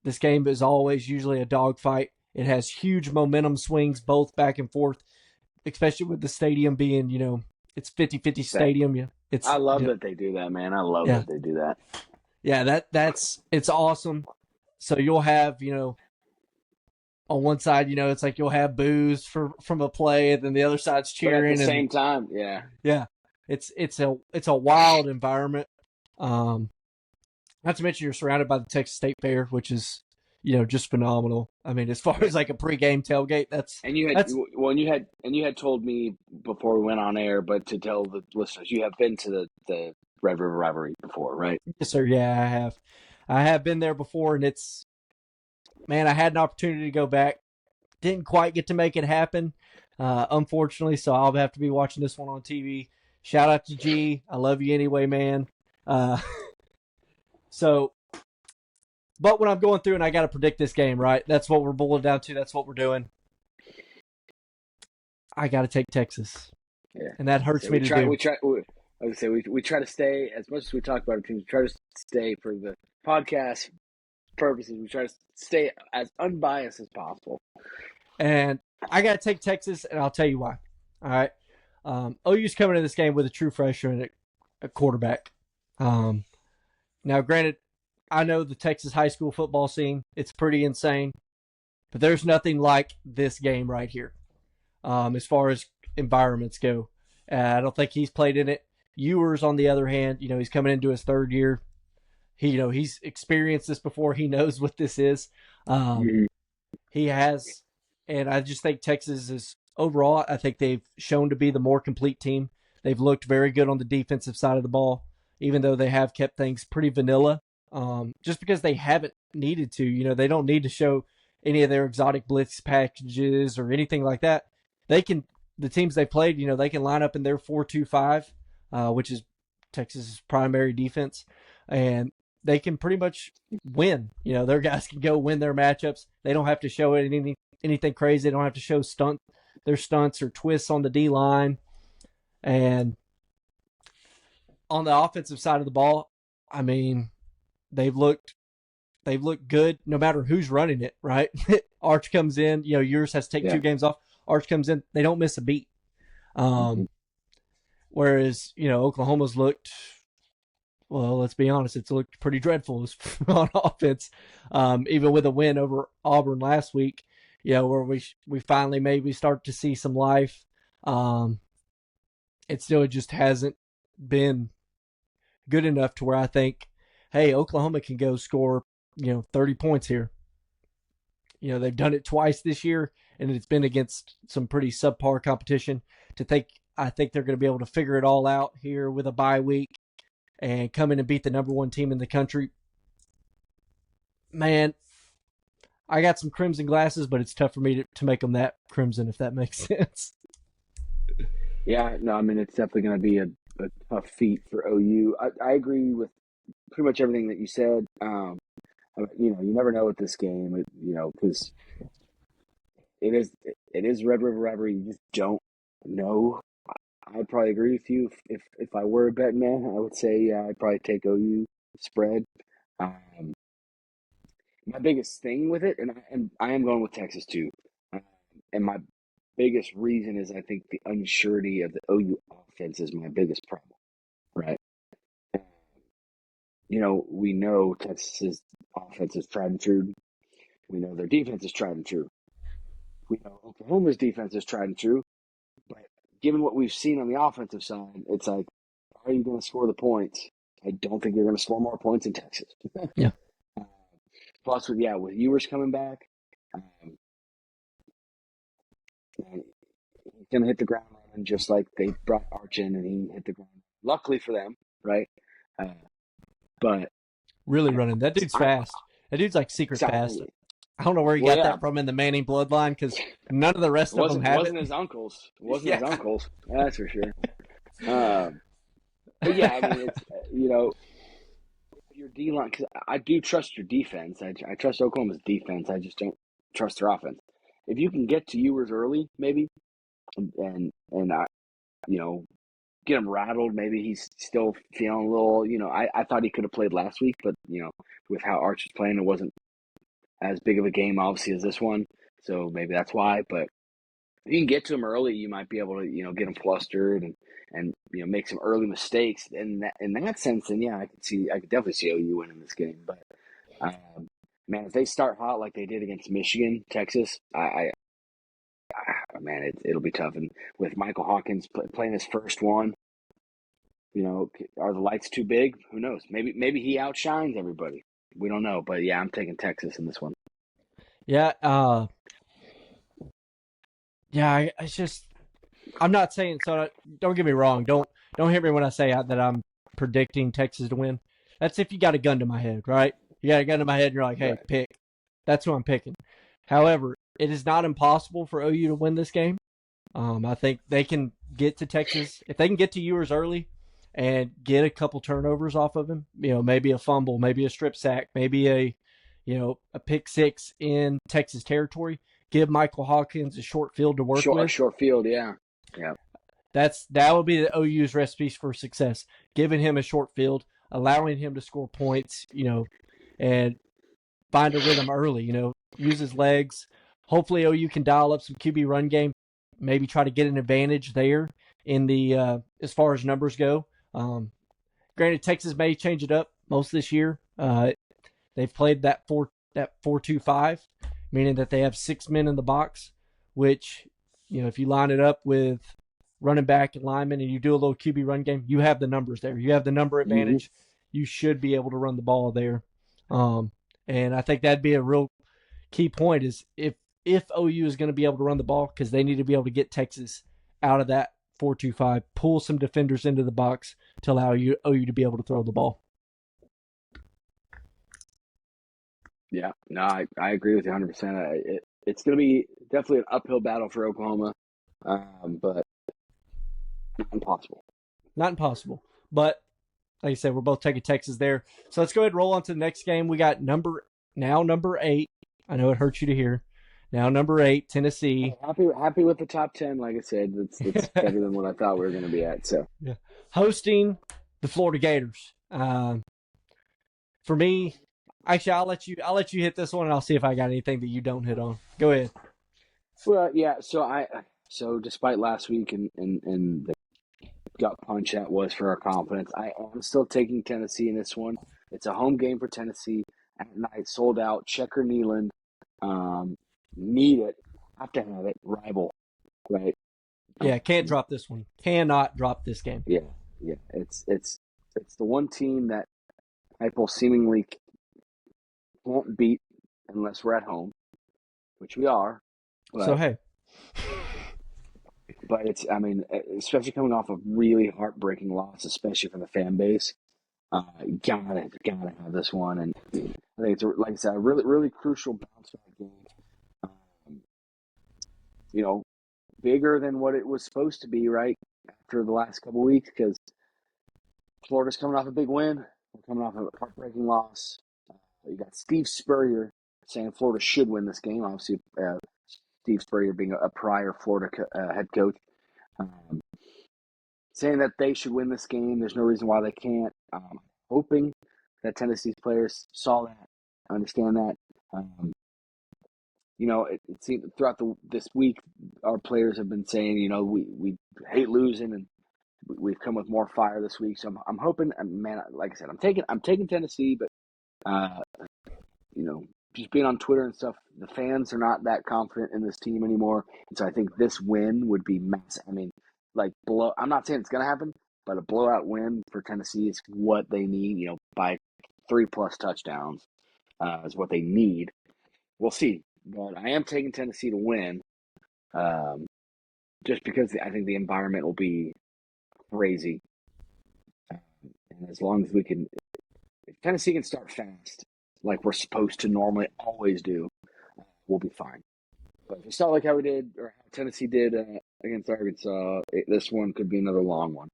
This game is always usually a dogfight. It has huge momentum swings both back and forth, especially with the stadium being, it's 50-50 stadium. Yeah, I love that they do that, man. I love that they do that. Yeah, it's awesome. So you'll have, on one side, it's like you'll have boos from a play, and then the other side's cheering. But at the same time, yeah, it's a wild environment. Not to mention you're surrounded by the Texas State Fair, which is just phenomenal. As far as like a pregame tailgate, you had told me before we went on air, but to tell the listeners, you have been to the Red River Rivalry before, right? Yes, sir. Yeah, I have been there before, and I had an opportunity to go back. Didn't quite get to make it happen, unfortunately, so I'll have to be watching this one on TV. Shout out to G. I love you anyway, man. But when I'm going through and I got to predict this game, right? That's what we're boiling down to. That's what we're doing. I got to take Texas. Yeah. And that hurts me to do. We try to stay, as much as we talk about our teams, we try to stay for the podcast purposes. We try to stay as unbiased as possible. And I got to take Texas, and I'll tell you why. All right. OU's coming in this game with a true freshman at quarterback. Now, granted, I know the Texas high school football scene. It's pretty insane. But there's nothing like this game right here as far as environments go. I don't think he's played in it. Ewers, on the other hand, he's coming into his third year. He's experienced this before. He knows what this is. He has. And I just think Texas is, overall, I think they've shown to be the more complete team. They've looked very good on the defensive side of the ball, even though they have kept things pretty vanilla. Just because they haven't needed to, they don't need to show any of their exotic blitz packages or anything like that. The teams they played, they can line up in their 4-2-5, which is Texas's primary defense, and they can pretty much win. Their guys can go win their matchups. They don't have to show anything crazy. They don't have to show their stunts or twists on the D line. And on the offensive side of the ball, they've looked good no matter who's running it, right? Arch comes in, yours has to take 2 games off. Arch comes in, they don't miss a beat. Whereas, Oklahoma's looked, well, let's be honest, it's looked pretty dreadful on offense. Even with a win over Auburn last week, where we finally maybe start to see some life. It still just hasn't been good enough to where I think, hey, Oklahoma can go score, 30 points here. They've done it twice this year, and it's been against some pretty subpar competition. I think they're going to be able to figure it all out here with a bye week and come in and beat the number 1 team in the country. Man, I got some crimson glasses, but it's tough for me to make them that crimson, if that makes sense. Yeah, no, it's definitely going to be a tough feat for OU. I agree with pretty much everything that you said. You never know with this game, because it is Red River Rivalry. You just don't know. I'd probably agree with you. If I were a betting man, I would say I'd probably take OU spread. my biggest thing with it, and I am going with Texas too. Uh, and my biggest reason is I think the unsurety of the OU offense is my biggest problem, right? We know Texas's offense is tried and true. We know their defense is tried and true. We know Oklahoma's defense is tried and true. But given what we've seen on the offensive side, it's like, are you going to score the points? I don't think you're going to score more points in Texas. Yeah. Plus, with Ewers coming back, he's going to hit the ground running just like they brought Arch in, and he hit the ground. Luckily for them, right? But really running. That dude's fast. That dude's like secret fast. I don't know where he got that from in the Manning bloodline because none of the rest of them have it. Wasn't his uncles. His uncles. That's for sure. But yeah, I mean, it's your D line, because I do trust your defense. I trust Oklahoma's defense. I just don't trust their offense. If you can get to Ewers early, maybe, and get him rattled. Maybe he's still feeling a little. I thought he could have played last week, but with how Arch is playing, it wasn't as big of a game, obviously, as this one. So maybe that's why. But if you can get to him early, you might be able to get him flustered and make some early mistakes. And in that sense, then yeah, I could definitely see OU winning this game. But man, if they start hot like they did against Michigan, Texas, man, it'll be tough. And with Michael Hawkins playing his first one, are the lights too big? Who knows? Maybe he outshines everybody. We don't know. But yeah, I'm taking Texas in this one. Yeah. Yeah. It's just, I'm not saying, so don't get me wrong. Don't hear me when I say that I'm predicting Texas to win. That's if you got a gun to my head, right? You got a gun to my head and you're like, hey, right, pick. That's who I'm picking. However, it is not impossible for OU to win this game. I think they can get to Texas. If they can get to Ewers early and get a couple turnovers off of him, maybe a fumble, maybe a strip sack, maybe a pick six in Texas territory, give Michael Hawkins a short field to work with. A short field, yeah. Yeah. That would be the OU's recipe for success. Giving him a short field, allowing him to score points, and find a rhythm early, use his legs. Hopefully OU can dial up some QB run game, maybe try to get an advantage there in the as far as numbers go. Granted, Texas may change it up most this year. They've played that 4-2-5, meaning that they have 6 men in the box, which, if you line it up with running back and lineman and you do a little QB run game, you have the numbers there. You have the number advantage. Mm-hmm. You should be able to run the ball there. And I think that'd be a real key point is if OU is going to be able to run the ball, because they need to be able to get Texas out of that 4-2-5, pull some defenders into the box to allow OU to be able to throw the ball. Yeah, no, I agree with you 100%. It's going to be definitely an uphill battle for Oklahoma, but not impossible. Not impossible. But like I said, we're both taking Texas there. So let's go ahead and roll on to the next game. We got number 8. I know it hurts you to hear. Now number 8, Tennessee. Happy with the top 10. Like I said, it's better than what I thought we were going to be at. So yeah, hosting the Florida Gators. For me, actually, I'll let you hit this one, and I'll see if I got anything that you don't hit on. Go ahead. Well, yeah. So despite last week and the gut punch that was for our confidence, I am still taking Tennessee in this one. It's a home game for Tennessee at night, sold out. Checker Neyland. Need it, have to have it, rival, right? Yeah, can't drop this one. Cannot drop this game. Yeah. It's the one team that Heupel seemingly can't beat unless we're at home, which we are. But, so hey, but especially coming off a really heartbreaking loss, especially for the fan base. Gotta have this one, and I think it's like I said, a really really crucial bounce back game. Bigger than what it was supposed to be, right, after the last couple of weeks, because Florida's coming off a big win. We're coming off a heartbreaking loss. You got Steve Spurrier saying Florida should win this game. Obviously, Steve Spurrier being a prior Florida head coach, saying that they should win this game. There's no reason why they can't. Hoping that Tennessee's players saw that I understand that. It seems throughout this week, our players have been saying, we hate losing, and we've come with more fire this week. So I'm hoping, man. Like I said, I'm taking Tennessee, but uh, just being on Twitter and stuff, the fans are not that confident in this team anymore. And so I think this win would be massive. I mean, I'm not saying it's going to happen, but a blowout win for Tennessee is what they need, by 3+ touchdowns is what they need. We'll see. But I am taking Tennessee to win just because I think the environment will be crazy. And as long as if Tennessee can start fast, like we're supposed to normally always do, we'll be fine. But if we start like how we did, or how Tennessee did against Arkansas, this one could be another long one.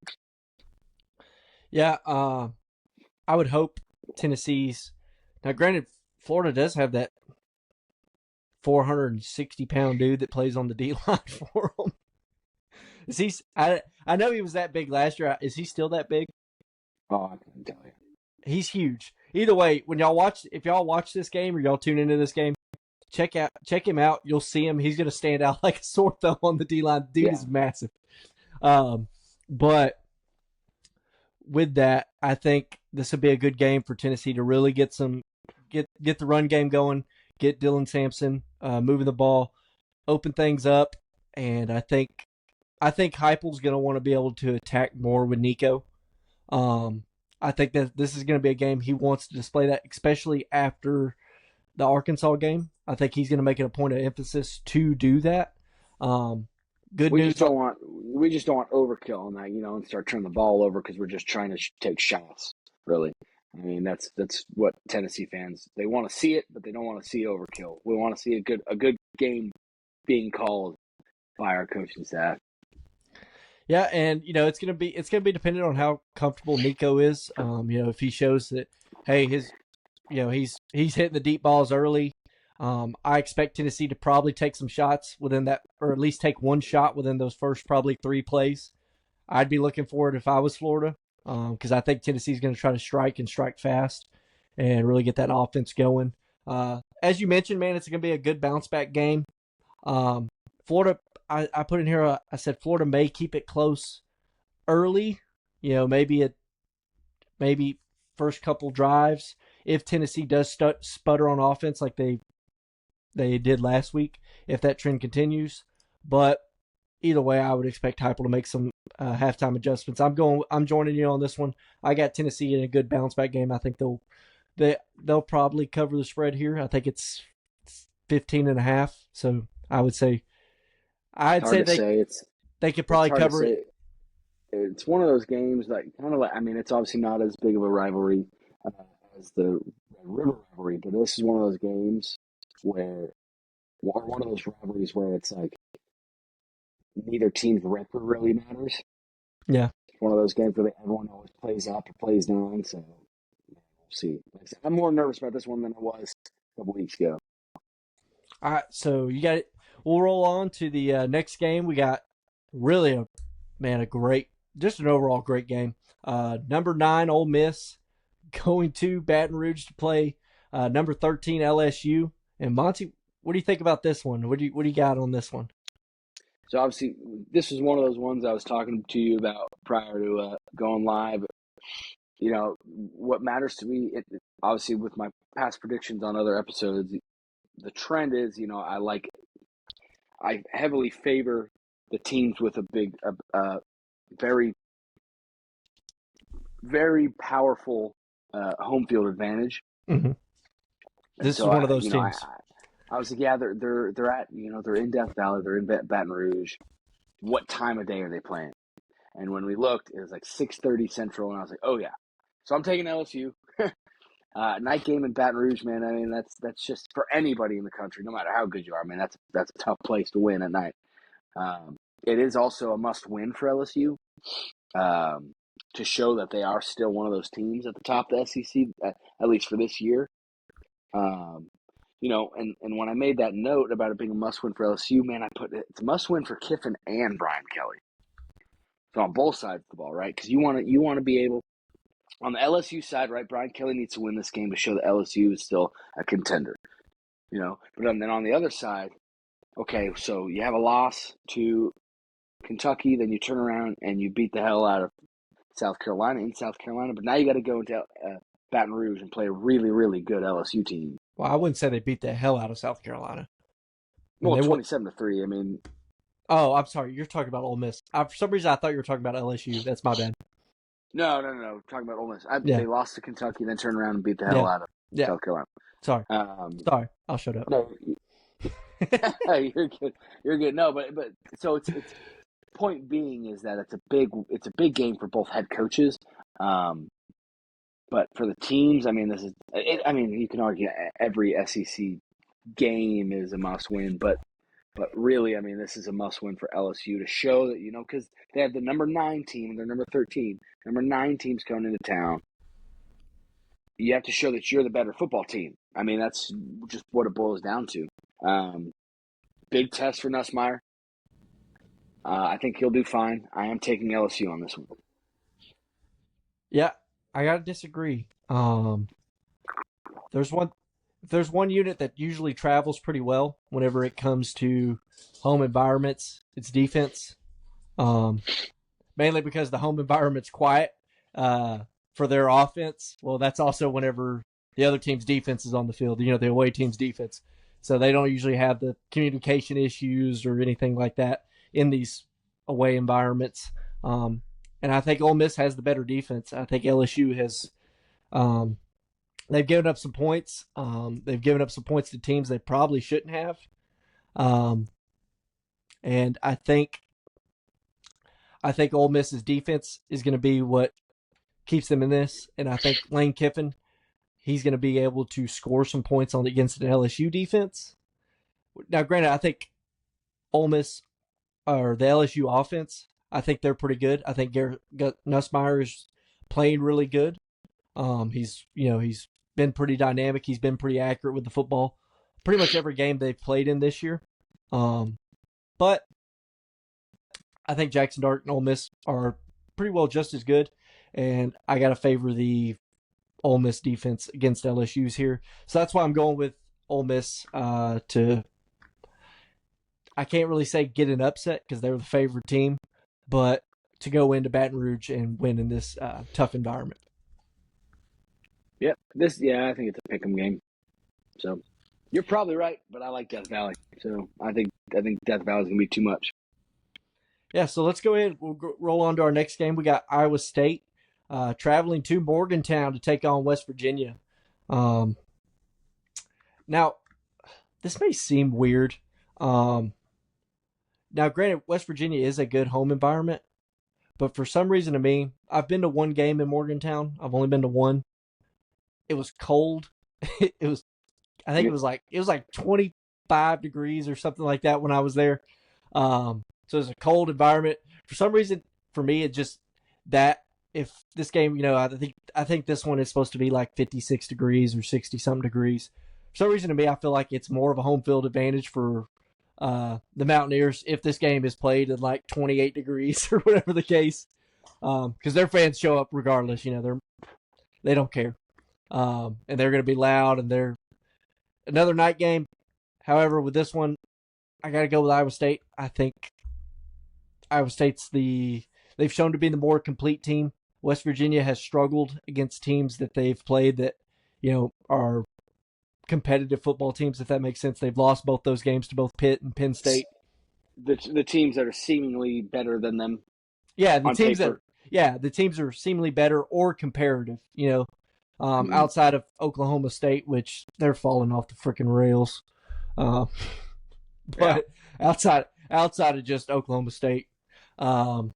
Yeah, I would hope Tennessee's. Now, granted, Florida does have that 460-pound dude that plays on the D line for them. Is he? I know he was that big last year. Is he still that big? Oh, I couldn't tell you. He's huge. Either way, if y'all watch this game or y'all tune into this game, check him out. You'll see him. He's gonna stand out like a sore thumb on the D line. Dude is massive. But with that, I think this would be a good game for Tennessee to really get the run game going, get Dylan Sampson moving the ball, open things up, and I think Heupel's going to want to be able to attack more with Nico. I think that this is going to be a game he wants to display that, especially after the Arkansas game. I think he's going to make it a point of emphasis to do that. Good we news. We just don't want overkill on that, and start turning the ball over because we're just trying to take shots. Really, I mean that's what Tennessee fans, they want to see it, but they don't want to see overkill. We want to see a good game being called by our coaching staff. Yeah, and it's gonna be dependent on how comfortable Nico is. If he shows that, hey, he's hitting the deep balls early. I expect Tennessee to probably take some shots within that, or at least take one shot within those first probably 3 plays. I'd be looking for it if I was Florida, because I think Tennessee's going to try to strike fast and really get that offense going. As you mentioned, man, it's going to be a good bounce back game. Florida, I put in here, I said Florida may keep it close early, maybe first couple drives. If Tennessee does sputter on offense like they did last week, if that trend continues. But either way, I would expect Heupel to make some halftime adjustments. I'm joining you on this one. I got Tennessee in a good bounce back game. I think they'll probably cover the spread here. I think it's 15.5. So I would say they could probably cover it. It's one of those games that kind of it's obviously not as big of a rivalry as the Red River Rivalry, but this is one of those games where it's like neither team's record really matters. Yeah. It's one of those games where everyone always plays up or plays down, so we'll see. I'm more nervous about this one than I was a couple weeks ago. All right, so you got it. We'll roll on to the next game. We got really an overall great game. Number 9, Ole Miss, going to Baton Rouge to play number 13, LSU. And Monty, what do you think about this one? What do you got on this one? So obviously, this is one of those ones I was talking to you about prior to going live. What matters to me, obviously with my past predictions on other episodes, the trend is, I heavily favor the teams with a very, very powerful home field advantage. Mm-hmm. This is one of those teams. I was like, yeah, they're at, they're in Death Valley, they're in Baton Rouge. What time of day are they playing? And when we looked, it was like 6:30 Central, and I was like, oh yeah. So I'm taking LSU. Night game in Baton Rouge, man. I mean, that's just for anybody in the country, no matter how good you are, man. That's a tough place to win at night. It is also a must-win for LSU to show that they are still one of those teams at the top of the SEC, at least for this year. And when I made that note about it being a must-win for LSU, man, I put it's a must-win for Kiffin and Brian Kelly. So on both sides of the ball, right? Because you want to be able on the LSU side, right, Brian Kelly needs to win this game to show that LSU is still a contender. But then on the other side, okay, so you have a loss to Kentucky, then you turn around and you beat the hell out of South Carolina in South Carolina, but now you got to go into Baton Rouge and play a really, really good LSU team. Well, I wouldn't say they beat the hell out of South Carolina. Well, 27-3. I mean, oh, I'm sorry. You're talking about Ole Miss. For some reason, I thought you were talking about LSU. That's my bad. No. Talking about Ole Miss. They lost to Kentucky, then turned around and beat the hell out of South Carolina. Sorry. I'll shut up. No, you're good. You're good. No, but so it's point being is that it's a big game for both head coaches. But for the teams, I mean, you can argue every SEC game is a must win, but really, I mean, this is a must win for LSU to show that, because they have the number 9 team, they're number 13, number 9 teams coming into town. You have to show that you're the better football team. I mean, that's just what it boils down to. Big test for Nussmeier. I think he'll do fine. I am taking LSU on this one. Yeah, I gotta disagree. There's one unit that usually travels pretty well whenever it comes to home environments. It's defense, mainly because the home environment's quiet for their offense. Well, that's also whenever the other team's defense is on the field. The away team's defense, so they don't usually have the communication issues or anything like that in these away environments. And I think Ole Miss has the better defense. I think LSU has. They've given up some points. They've given up some points to teams they probably shouldn't have. And I think Ole Miss's defense is going to be what keeps them in this. And I think Lane Kiffin, he's going to be able to score some points against an LSU defense. Now, granted, I think Ole Miss or the LSU offense, I think they're pretty good. I think Nussmeier is playing really good. He's been pretty dynamic. He's been pretty accurate with the football. Pretty much every game they've played in this year. But I think Jackson Dart and Ole Miss are pretty well just as good. And I got to favor the Ole Miss defense against LSU's here. So that's why I'm going with Ole Miss I can't really say get an upset because they're the favorite team, but to go into Baton Rouge and win in this tough environment. Yep. I think it's a pick'em game. So you're probably right, but I like Death Valley. So I think Death Valley is going to be too much. Yeah, so let's go ahead. We'll roll on to our next game. We got Iowa State traveling to Morgantown to take on West Virginia. Now, this may seem weird. Now, granted, West Virginia is a good home environment, but for some reason to me, I've been to one game in Morgantown. I've only been to one. It was cold. It was like 25 degrees or something like that when I was there. So it was a cold environment. For some reason, for me, it just that if this game, I think this one is supposed to be like 56 degrees or 60 something degrees. For some reason to me, I feel like it's more of a home field advantage for the Mountaineers if this game is played at like 28 degrees or whatever the case, because their fans show up regardless. They don't care, and they're going to be loud. And they're another night game. However, with this one, I got to go with Iowa State. I think Iowa State's they've shown to be the more complete team. West Virginia has struggled against teams that they've played that are competitive football teams, if that makes sense. They've lost both those games to both Pitt and Penn State. The teams that are seemingly better than them. Yeah, the teams are seemingly better or comparative. Outside of Oklahoma State, which they're falling off the freaking rails. But outside of just Oklahoma State, I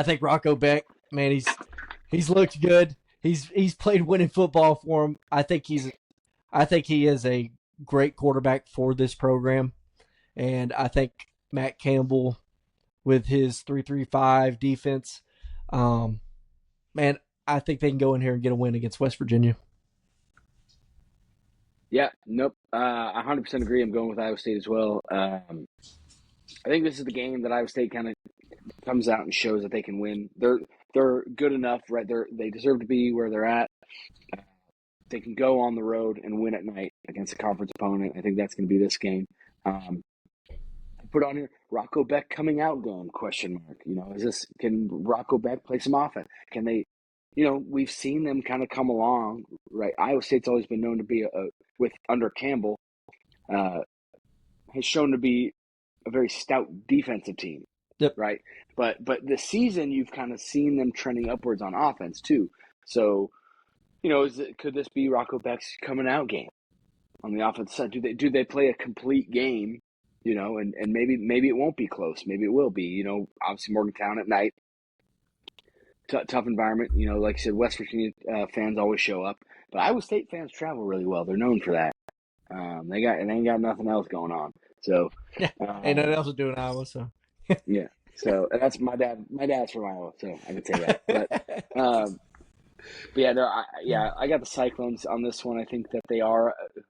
think Rocco Beck, man, he's looked good. He's played winning football for him. I think he is a great quarterback for this program. And I think Matt Campbell with his 3-3-5 defense, man, I think they can go in here and get a win against West Virginia. Yeah, nope. I 100% agree. I'm going with Iowa State as well. I think this is the game that Iowa State kind of comes out and shows that they can win. they're good enough, right? They deserve to be where they're at. They can go on the road and win at night against a conference opponent. I think that's going to be this game. Put on here Rocco Beck coming out game ? Can Rocco Beck play some offense? Can they? We've seen them kind of come along, right? Iowa State's always been known to be with under Campbell, has shown to be a very stout defensive team, Yep. right? But this season you've kind of seen them trending upwards on offense too. So, could this be Rocco Beck's coming out game on the offensive side? Do they play a complete game? And maybe it won't be close. Maybe it will be. Obviously Morgantown at night, tough environment. Like I said, West Virginia fans always show up, but Iowa State fans travel really well. They ain't got nothing else going on. So Yeah, ain't nothing else to do in Iowa. So yeah. So that's my dad. My dad's from Iowa, so I can say that. But yeah, I got the Cyclones on this one. I think that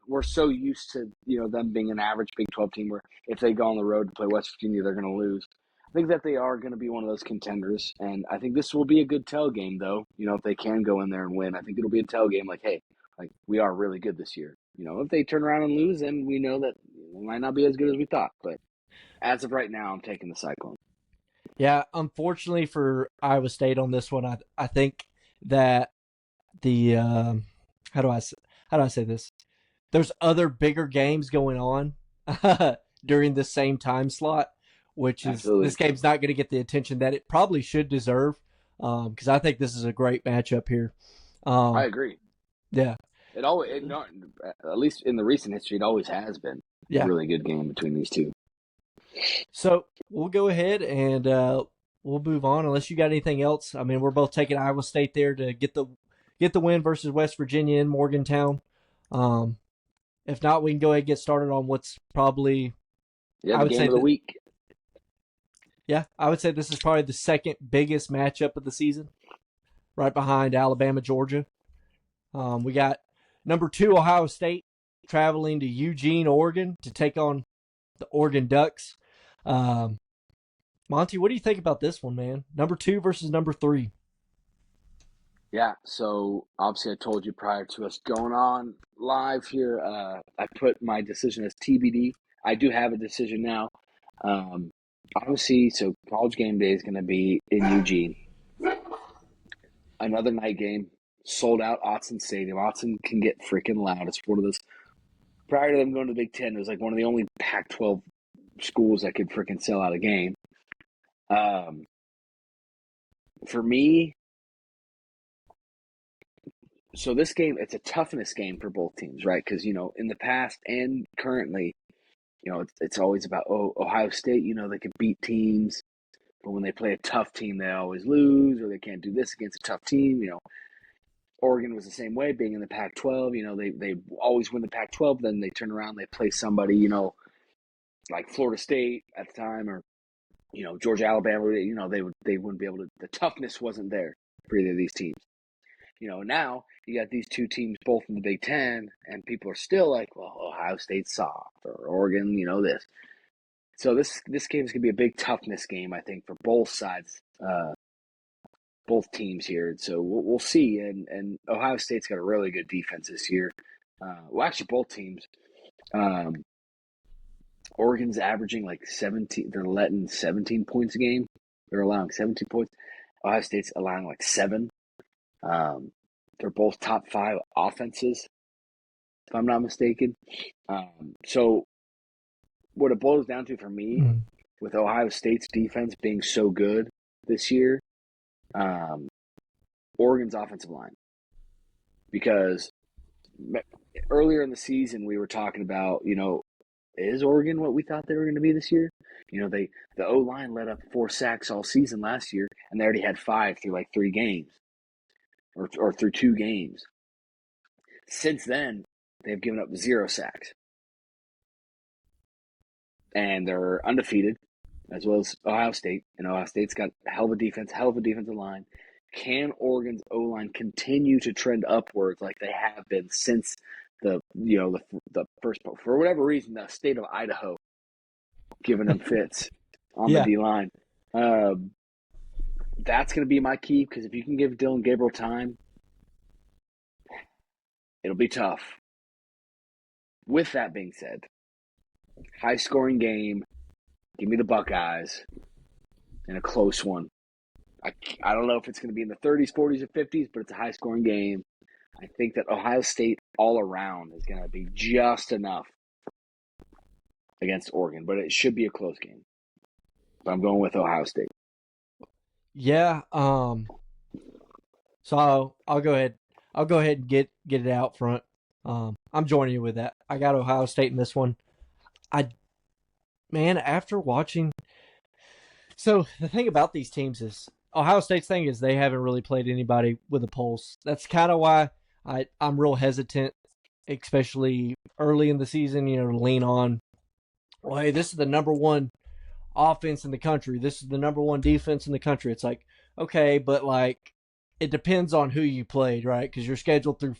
we're so used to, them being an average Big 12 team where if they go on the road to play West Virginia, they're going to lose. I think that they are going to be one of those contenders, and I think this will be a good tell game, though. If they can go in there and win, I think it'll be a tell game like, hey, we are really good this year. If they turn around and lose, then we know that it might not be as good as we thought. But as of right now, I'm taking the Cyclones. Yeah, unfortunately for Iowa State on this one, I think that the how do I say this? There's other bigger games going on during the same time slot, which is Absolutely. This game's not going to get the attention that it probably should deserve. Because I think this is a great matchup here. I agree. Yeah, at least in the recent history, it always has been a really good game between these two. So we'll go ahead and we'll move on. Unless you got anything else, I mean, we're both taking Iowa State there to get the win versus West Virginia in Morgantown. If not, we can go ahead and get started on what's probably the game of the week. Yeah, I would say this is probably the second biggest matchup of the season, right behind Alabama, Georgia. We got number 2 Ohio State traveling to Eugene, Oregon to take on the Oregon Ducks. Monty, what do you think about this one, man? Number 2 versus number 3. Yeah, so obviously I told you prior to us going on live here, I put my decision as TBD. I do have a decision now. Obviously, so College game day is going to be in Eugene. Another night game, sold out Autzen Stadium. Autzen can get freaking loud. It's one of those, prior to them going to the Big Ten, it was like one of the only Pac-12 schools that could freaking sell out a game. For me, so this game, it's a toughness game for both teams, right? Because, in the past and currently, it's always about, Ohio State, they can beat teams, but when they play a tough team, they always lose, or they can't do this against a tough team. Oregon was the same way, being in the Pac-12. They always win the Pac-12, then they turn around, they play somebody, like Florida State at the time, or Georgia, Alabama. They wouldn't be able to. The toughness wasn't there for either of these teams. Now you got these two teams both in the Big Ten, and people are still like, well, Ohio State's soft, or Oregon, this. So this game is going to be a big toughness game, I think, for both sides, both teams here. So we'll see. And Ohio State's got a really good defense this year. Well, actually, both teams. Oregon's averaging like 17. They're letting 17 points a game. They're allowing 17 points. Ohio State's allowing like 7. They're both top 5 offenses, if I'm not mistaken. So what it boils down to for me, with Ohio State's defense being so good this year, Oregon's offensive line. Because earlier in the season, we were talking about, is Oregon what we thought they were going to be this year? The O-line let up 4 sacks all season last year, and they already had 5 through like 3 games. Or through 2 games. Since then, they've given up 0 sacks. And they're undefeated, as well as Ohio State. And Ohio State's got a hell of a defense, hell of a defensive line. Can Oregon's O-line continue to trend upwards like they have been since the first, for whatever reason, the state of Idaho giving them fits on the D-line? That's going to be my key, because if you can give Dylan Gabriel time, it'll be tough. With that being said, high-scoring game, give me the Buckeyes in a close one. I don't know if it's going to be in the 30s, 40s, or 50s, but it's a high-scoring game. I think that Ohio State all around is going to be just enough against Oregon, but it should be a close game. But I'm going with Ohio State. Yeah. So I'll go ahead. I'll go ahead and get it out front. I'm joining you with that. I got Ohio State in this one. After watching, so the thing about these teams is Ohio State's thing is they haven't really played anybody with a pulse. That's kind of why I'm real hesitant, especially early in the season. To lean on. Well, hey, this is the number one offense in the country. This is the number one defense in the country. It's like, okay, but it depends on who you played, right? Because you're scheduled through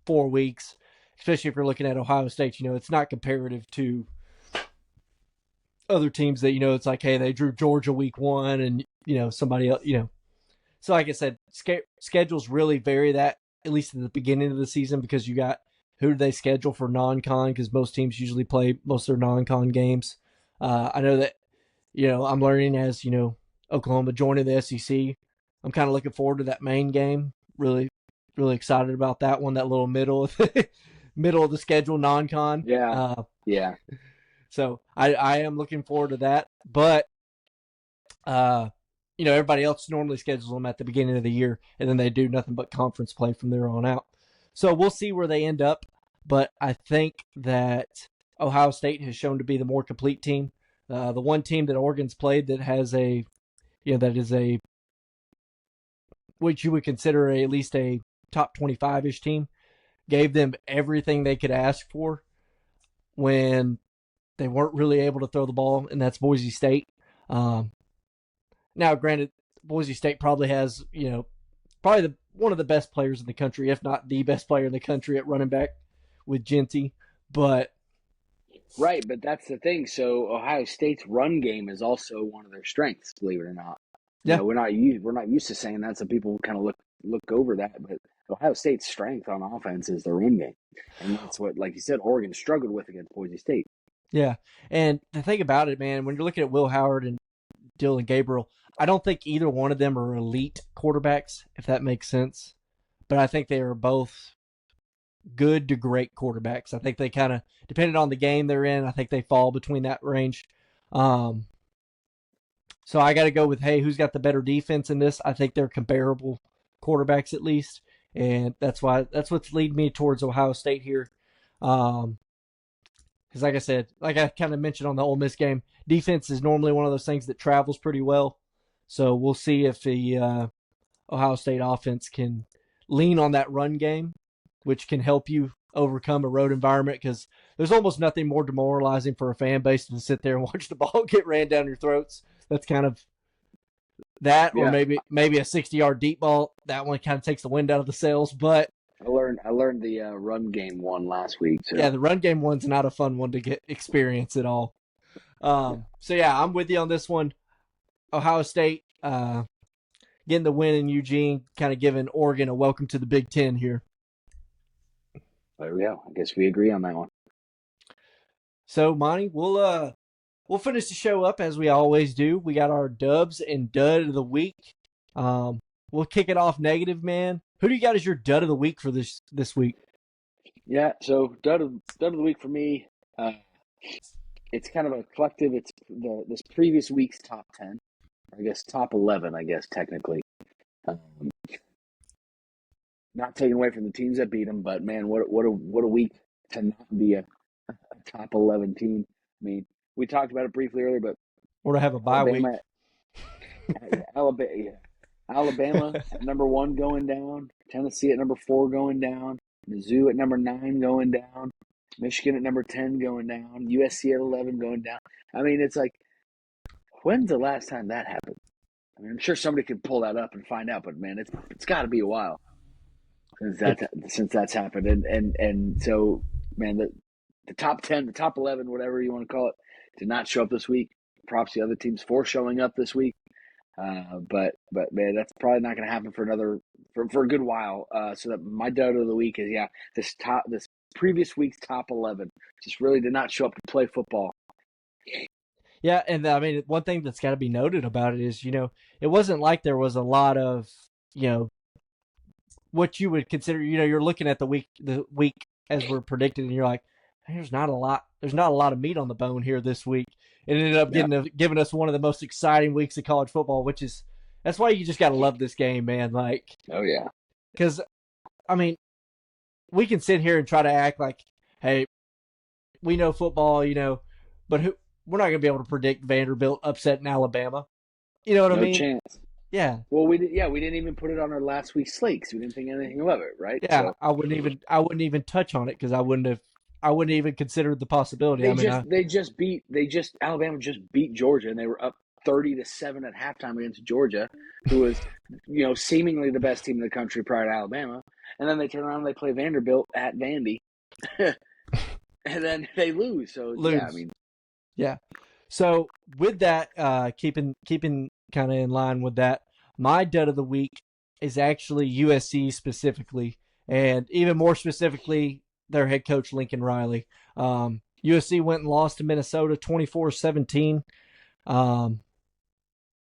4 weeks, especially if you're looking at Ohio State. It's not comparative to other teams that, it's like, hey, they drew Georgia week 1 and, somebody else, So like I said, schedules really vary that, at least at the beginning of the season, because you got who do they schedule for non-con, because most teams usually play most of their non-con games. I know that, I'm learning as, Oklahoma joining the SEC. I'm kind of looking forward to that main game. Really, really excited about that one, that little middle of the schedule non-con. Yeah. Yeah. So I am looking forward to that. But, everybody else normally schedules them at the beginning of the year, and then they do nothing but conference play from there on out. So we'll see where they end up. But I think that Ohio State has shown to be the more complete team. The one team that Oregon's played that has which you would consider at least a top 25-ish team, gave them everything they could ask for when they weren't really able to throw the ball, and that's Boise State. Now, granted, Boise State probably has, one of the best players in the country, if not the best player in the country at running back with Genty, but... Right, but that's the thing. So Ohio State's run game is also one of their strengths, believe it or not. Yeah. We're not used to saying that, so people kind of look over that. But Ohio State's strength on offense is their run game, and that's what, like you said, Oregon struggled with against Boise State. Yeah, and the thing about it, man, when you're looking at Will Howard and Dylan Gabriel, I don't think either one of them are elite quarterbacks, if that makes sense. But I think they are both good to great quarterbacks. I think they kind of, depending on the game they're in, I think they fall between that range. So I got to go with, hey, who's got the better defense in this? I think they're comparable quarterbacks at least, and that's what's leading me towards Ohio State here. Because like I said, like I kind of mentioned on the Ole Miss game, defense is normally one of those things that travels pretty well. So we'll see if the Ohio State offense can lean on that run game, which can help you overcome a road environment, because there's almost nothing more demoralizing for a fan base than to sit there and watch the ball get ran down your throats. That's kind of that, or maybe a 60-yard deep ball. That one kind of takes the wind out of the sails. But I learned the run game one last week. So. Yeah, the run game one's not a fun one to get experience at all. So yeah, I'm with you on this one. Ohio State getting the win in Eugene, kind of giving Oregon a welcome to the Big Ten here. There we go. I guess we agree on that one. So, Monty, we'll finish the show up as we always do. We got our dubs and dud of the week. We'll kick it off negative, man. Who do you got as your dud of the week for this week? Yeah, so dud of the week for me, it's kind of a collective. It's this previous week's top 10, I guess top 11, I guess technically. Not taking away from the teams that beat them, but man, what a week to not be a top 11 team. I mean, we talked about it briefly earlier, but or to have a bye week. Alabama at number 1 going down, Tennessee at number 4 going down, Mizzou at number 9 going down, Michigan at number 10 going down, USC at 11 going down. I mean, it's like, when's the last time that happened? I mean, I'm sure somebody could pull that up and find out, but man, it's got to be a while since that's happened. And so, man, the top 10, the top 11, whatever you want to call it, did not show up this week. Props to the other teams for showing up this week. But man, that's probably not going to happen for a good while. So that my dud of the week is this previous week's top 11 just really did not show up to play football. Yeah, and I mean, one thing that's got to be noted about it is, it wasn't like there was a lot of, what you would consider, you're looking at the week as we're predicted, and you're like, hey, there's not a lot of meat on the bone here this week. It ended up Yeah. giving us one of the most exciting weeks of college football, that's why you just got to love this game, man. Like, Oh yeah. because I mean, we can sit here and try to act like, hey, we know football, but we're not going to be able to predict Vanderbilt upset in Alabama. You know what I No mean? chance. Yeah. Well, we didn't even put it on our last week's slate 'cause we didn't think anything of it, right? Yeah, So I wouldn't even touch on it because I wouldn't even consider the possibility. I mean, Alabama just beat Georgia, and they were up 30-7 at halftime against Georgia, who was seemingly the best team in the country prior to Alabama, and then they turn around and they play Vanderbilt at Vandy, and then they lose. So yeah, I lose. mean, Yeah. So with that, keeping kind of in line with that, my dud of the week is actually USC specifically, and even more specifically, their head coach Lincoln Riley. USC went and lost to Minnesota 24-17.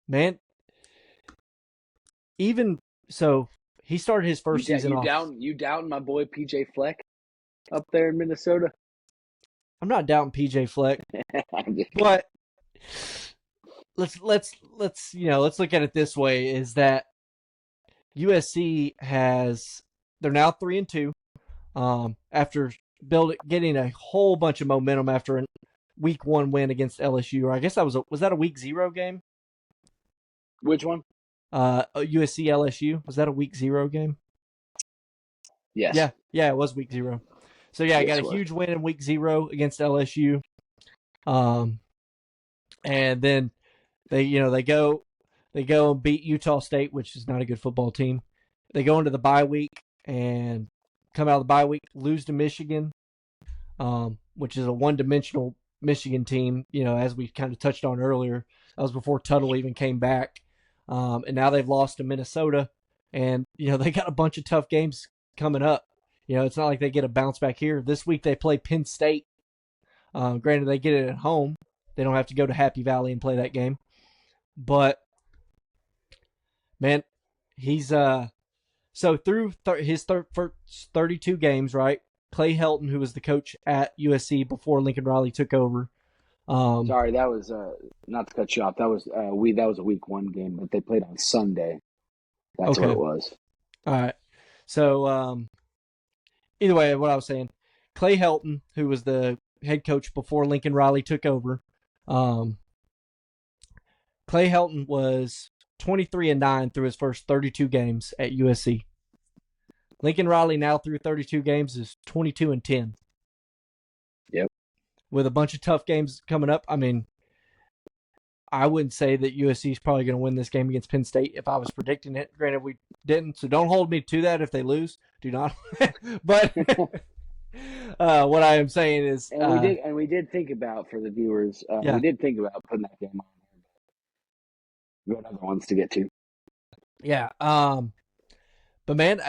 Man, even so, he started his first season off. you down my boy PJ Fleck up there in Minnesota. I'm not doubting PJ Fleck, I'm just kidding. but let's look at it this way: is that USC they're now 3-2 after getting a whole bunch of momentum after a week 1 win against LSU. Or I guess was that a week 0 game? Which one? USC LSU, was that a week 0 game? Yes. Yeah, it was week 0. So yeah, I Yes, got it a was. huge win in week 0 against LSU. And then they go and beat Utah State, which is not a good football team. They go into the bye week and come out of the bye week, lose to Michigan, which is a one-dimensional Michigan team. As we kind of touched on earlier, that was before Tuttle even came back. And now they've lost to Minnesota, and they got a bunch of tough games coming up. It's not like they get a bounce back here. This week they play Penn State. Granted, they get it at home. They don't have to go to Happy Valley and play that game. But man, he's so through his first 32 games, right? Clay Helton, who was the coach at USC before Lincoln Riley took over. Sorry, that was not to cut you off. That was a week 1 game, but they played on Sunday. That's Okay. what it was. All right. So either way, what I was saying, Clay Helton, who was the head coach before Lincoln Riley took over, Clay Helton was 23-9 through his first 32 games at USC. Lincoln Riley now through 32 games is 22-10. Yep. With a bunch of tough games coming up. I mean, I wouldn't say that USC is probably going to win this game against Penn State if I was predicting it. Granted, we didn't, so don't hold me to that if they lose. Do not. But what I am saying is, and we did think about, for the viewers, yeah, we did think about putting that game on. We got other ones to get to. yeah. But man,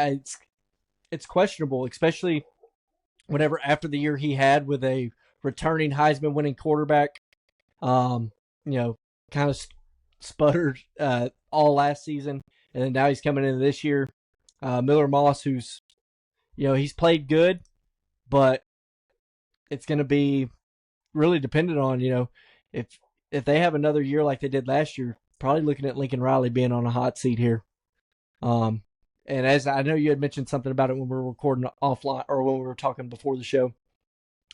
it's questionable, especially whenever after the year he had with a returning Heisman winning quarterback, kind of sputtered all last season, and then now he's coming into this year. Miller Moss, who's he's played good, but it's going to be really dependent on if they have another year like they did last year. Probably looking at Lincoln Riley being on a hot seat here. And as I know you had mentioned something about it when we were recording offline, or when we were talking before the show,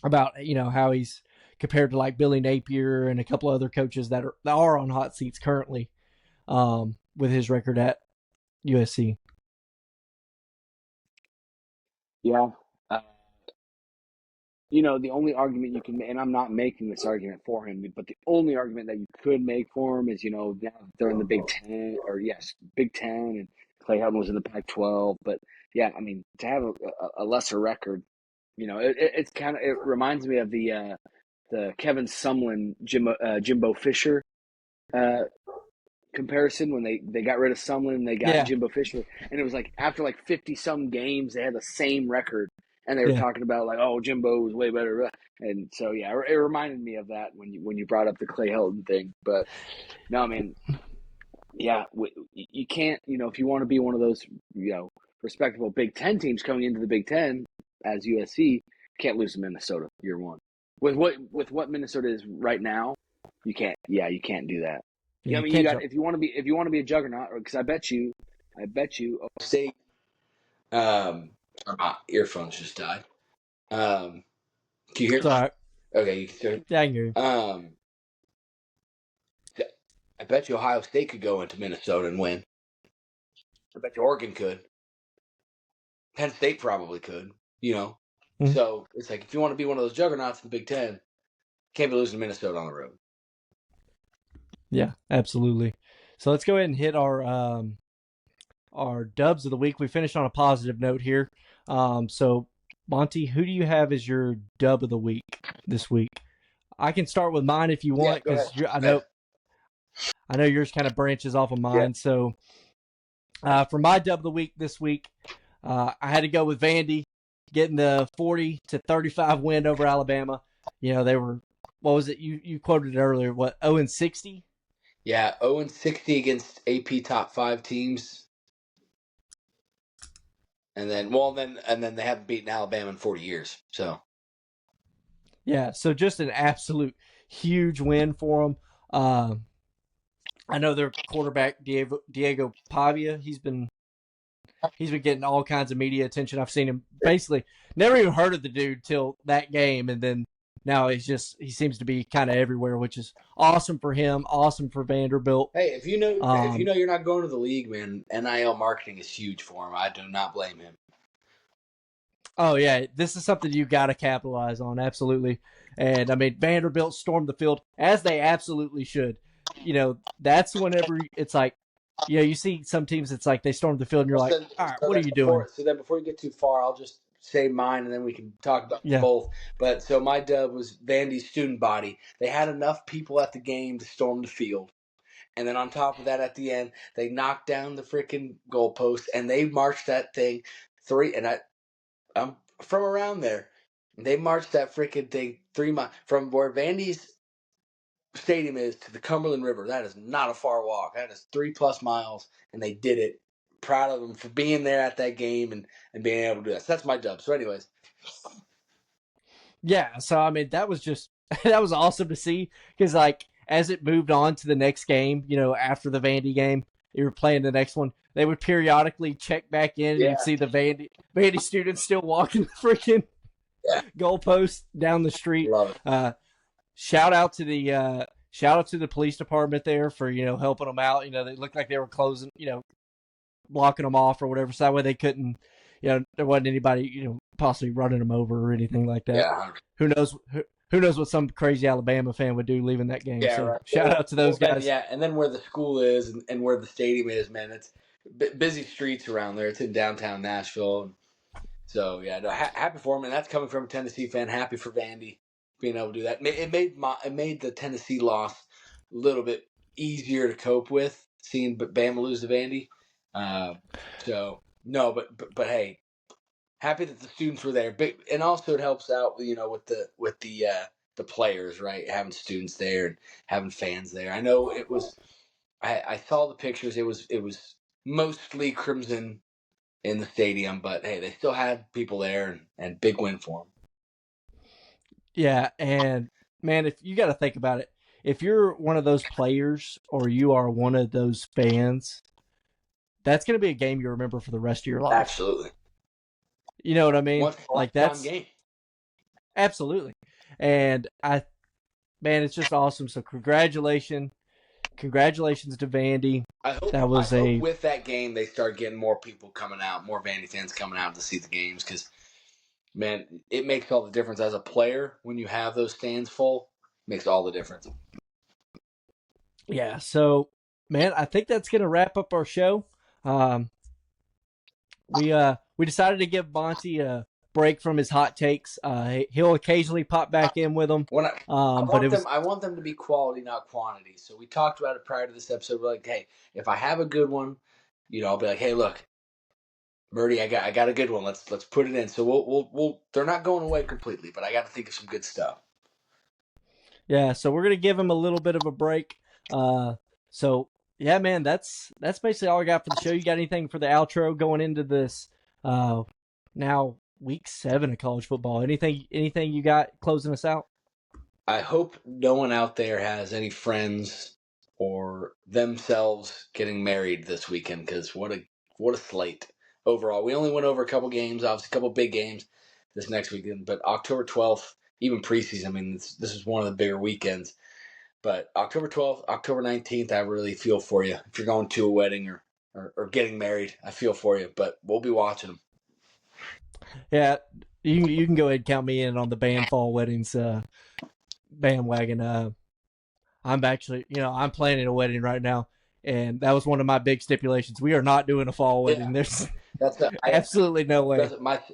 about how he's compared to like Billy Napier and a couple of other coaches that are on hot seats currently, with his record at USC. Yeah. The only argument you can, and I'm not making this argument for him, but the only argument that you could make for him is, now they're in the Big Ten, Big Ten, and Clay Helton was in the Pac-12. But yeah, I mean, to have a lesser record, it's kind of, it reminds me of the Kevin Sumlin, Jimbo Fisher comparison when they got rid of Sumlin and they got Yeah, Jimbo Fisher, and it was like after like 50 some games they had the same record, and they were yeah. talking about like, oh, Jimbo was way better, and so yeah, it reminded me of that when you brought up the Clay Helton thing. But no, I mean, yeah, you can't, if you want to be one of those, respectable Big Ten teams coming into the Big Ten as USC, can't lose to Minnesota year one. With what Minnesota is right now, you can't. Yeah, you can't do that. Yeah, I you mean, you can't got jump. if you want to be a juggernaut, because I bet you, State. My earphones just died. Can you hear It's all me? right. Okay, you can hear me. Yeah, I can hear you. I bet you Ohio State could go into Minnesota and win. I bet you Oregon could. Penn State probably could. Mhm. So it's like if you want to be one of those juggernauts in the Big Ten, can't be losing to Minnesota on the road. Yeah, absolutely. So let's go ahead and hit our dubs of the week. We finished on a positive note here. So Monty, who do you have as your dub of the week this week? I can start with mine if you want, go because ahead. I know yours kind of branches off of mine. Yeah. So for my dub of the week this week, I had to go with Vandy getting the 40-35 win over Alabama. They were, what was it? You quoted it earlier. What, 0-60? Yeah, 0-60 against AP top 5 teams. And then they haven't beaten Alabama in 40 years. So Yeah, so just an absolute huge win for them. I know their quarterback Diego Pavia. He's been getting all kinds of media attention. I've seen him basically never even heard of the dude till that game, and then now he seems to be kind of everywhere, which is awesome for him, awesome for Vanderbilt. hey, if you know you're not going to the league, man, NIL marketing is huge for him. I do not blame him. Oh yeah, this is something you got to capitalize on, absolutely. And I mean, Vanderbilt stormed the field as they absolutely should. That's whenever it's like, you see some teams, it's like they stormed the field, and you're like, all right, what are you doing? So then, before you get too far, I'll just say mine, and then we can talk about Yeah, both. But so my dub was Vandy's student body. They had enough people at the game to storm the field. And then on top of that, at the end, they knocked down the freaking goalpost, and they marched that thing I'm from around there. They marched that freaking thing 3 miles from where Vandy's stadium is to the Cumberland River. That is not a far walk. That is 3+ miles, and they did it. Proud of them for being there at that game and being able to do that. So that's my dub. So, anyways, yeah. So I mean, that was just that was awesome to see, because like as it moved on to the next game, after the Vandy game, you were playing the next one. They would periodically check back in, and Yeah. you'd see the Vandy students still walking the freaking goalpost down the street. love it. Shout out to the police department there for helping them out. They looked like they were closing, blocking them off or whatever, so that way they couldn't. There wasn't anybody possibly running them over or anything like that. Yeah. Who knows? Who knows what some crazy Alabama fan would do leaving that game? Yeah, so right. Shout out to those guys. Yeah, and then where the school is and where the stadium is, man, it's busy streets around there. It's in downtown Nashville. So, yeah, no, happy for him. And that's coming from a Tennessee fan. Happy for Vandy being able to do that. It made the Tennessee loss a little bit easier to cope with, seeing Bama lose to Vandy. So, no, but hey, happy that the students were there. And also it helps out, with the players, right? Having students there and having fans there. I know it was. I saw the pictures. It was mostly crimson in the stadium, but hey, they still had people there, and big win for them. Yeah, and man, if you got to think about it, if you're one of those players or you are one of those fans, that's going to be a game you remember for the rest of your life. Absolutely. You know what I mean? Once in a Like lifetime that's game. absolutely. And man, it's just awesome. So congratulations to Vandy. I hope with that game they start getting more people coming out, more Vandy fans coming out to see the games, because man, it makes all the difference as a player when you have those stands full. Makes all the difference. Yeah. So, man, I think that's going to wrap up our show. We decided to give Monty a break from his hot takes. He'll occasionally pop back in with them. When But I want them to be quality, not quantity. So we talked about it prior to this episode. We're like, hey, if I have a good one, I'll be like, hey, look, Murdy, I got a good one. Let's put it in. So we'll they're not going away completely, but I got to think of some good stuff. yeah, so we're gonna give him a little bit of a break. So yeah, man, that's basically all I got for the show. You got anything for the outro going into this? Now week 7 of college football. Anything you got closing us out? I hope no one out there has any friends or themselves getting married this weekend, because what a slate overall. We only went over a couple games, obviously a couple big games this next weekend, but October 12th, even preseason, I mean, this is one of the bigger weekends. But October 12th, October 19th, I really feel for you. If you're going to a wedding or getting married, I feel for you, but we'll be watching them. Yeah, you can go ahead and count me in on the band fall weddings bandwagon. I'm actually, I'm planning a wedding right now, and that was one of my big stipulations. We are not doing a fall wedding. There's absolutely no way.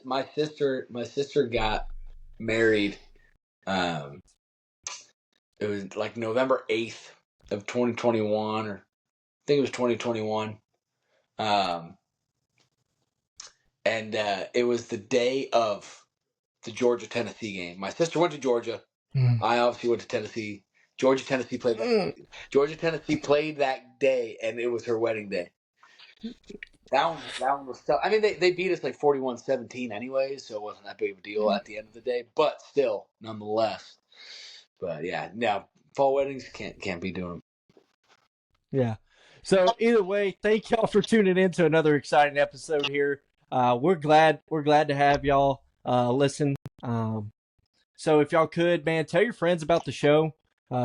My sister got married. It was like November 8th of 2021, or I think it was 2021. And it was the day of the Georgia-Tennessee game. My sister went to Georgia. I obviously went to Tennessee. Georgia-Tennessee played that day, and it was her wedding day. That one was tough. I mean, they beat us like 41-17 anyways, so it wasn't that big of a deal at the end of the day. But still, nonetheless. But yeah, now fall weddings can't be doing them. Yeah. So either way, thank y'all for tuning in to another exciting episode here. We're glad to have y'all listen. So if y'all could, man, tell your friends about the show.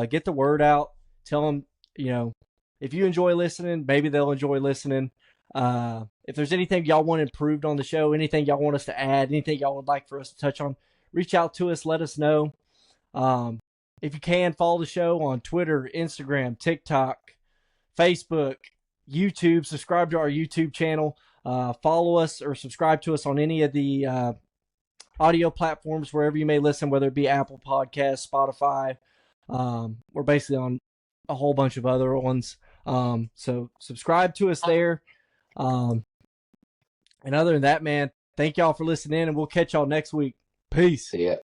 Get the word out. Tell them, if you enjoy listening, maybe they'll enjoy listening. If there's anything y'all want improved on the show, anything y'all want us to add, anything y'all would like for us to touch on, reach out to us. Let us know. If you can, follow the show on Twitter, Instagram, TikTok, Facebook, YouTube. Subscribe to our YouTube channel. Follow us or subscribe to us on any of the audio platforms wherever you may listen, whether it be Apple Podcasts, Spotify. We're basically on a whole bunch of other ones. So subscribe to us there. And other than that, man, thank y'all for listening, and we'll catch y'all next week. Peace. See ya.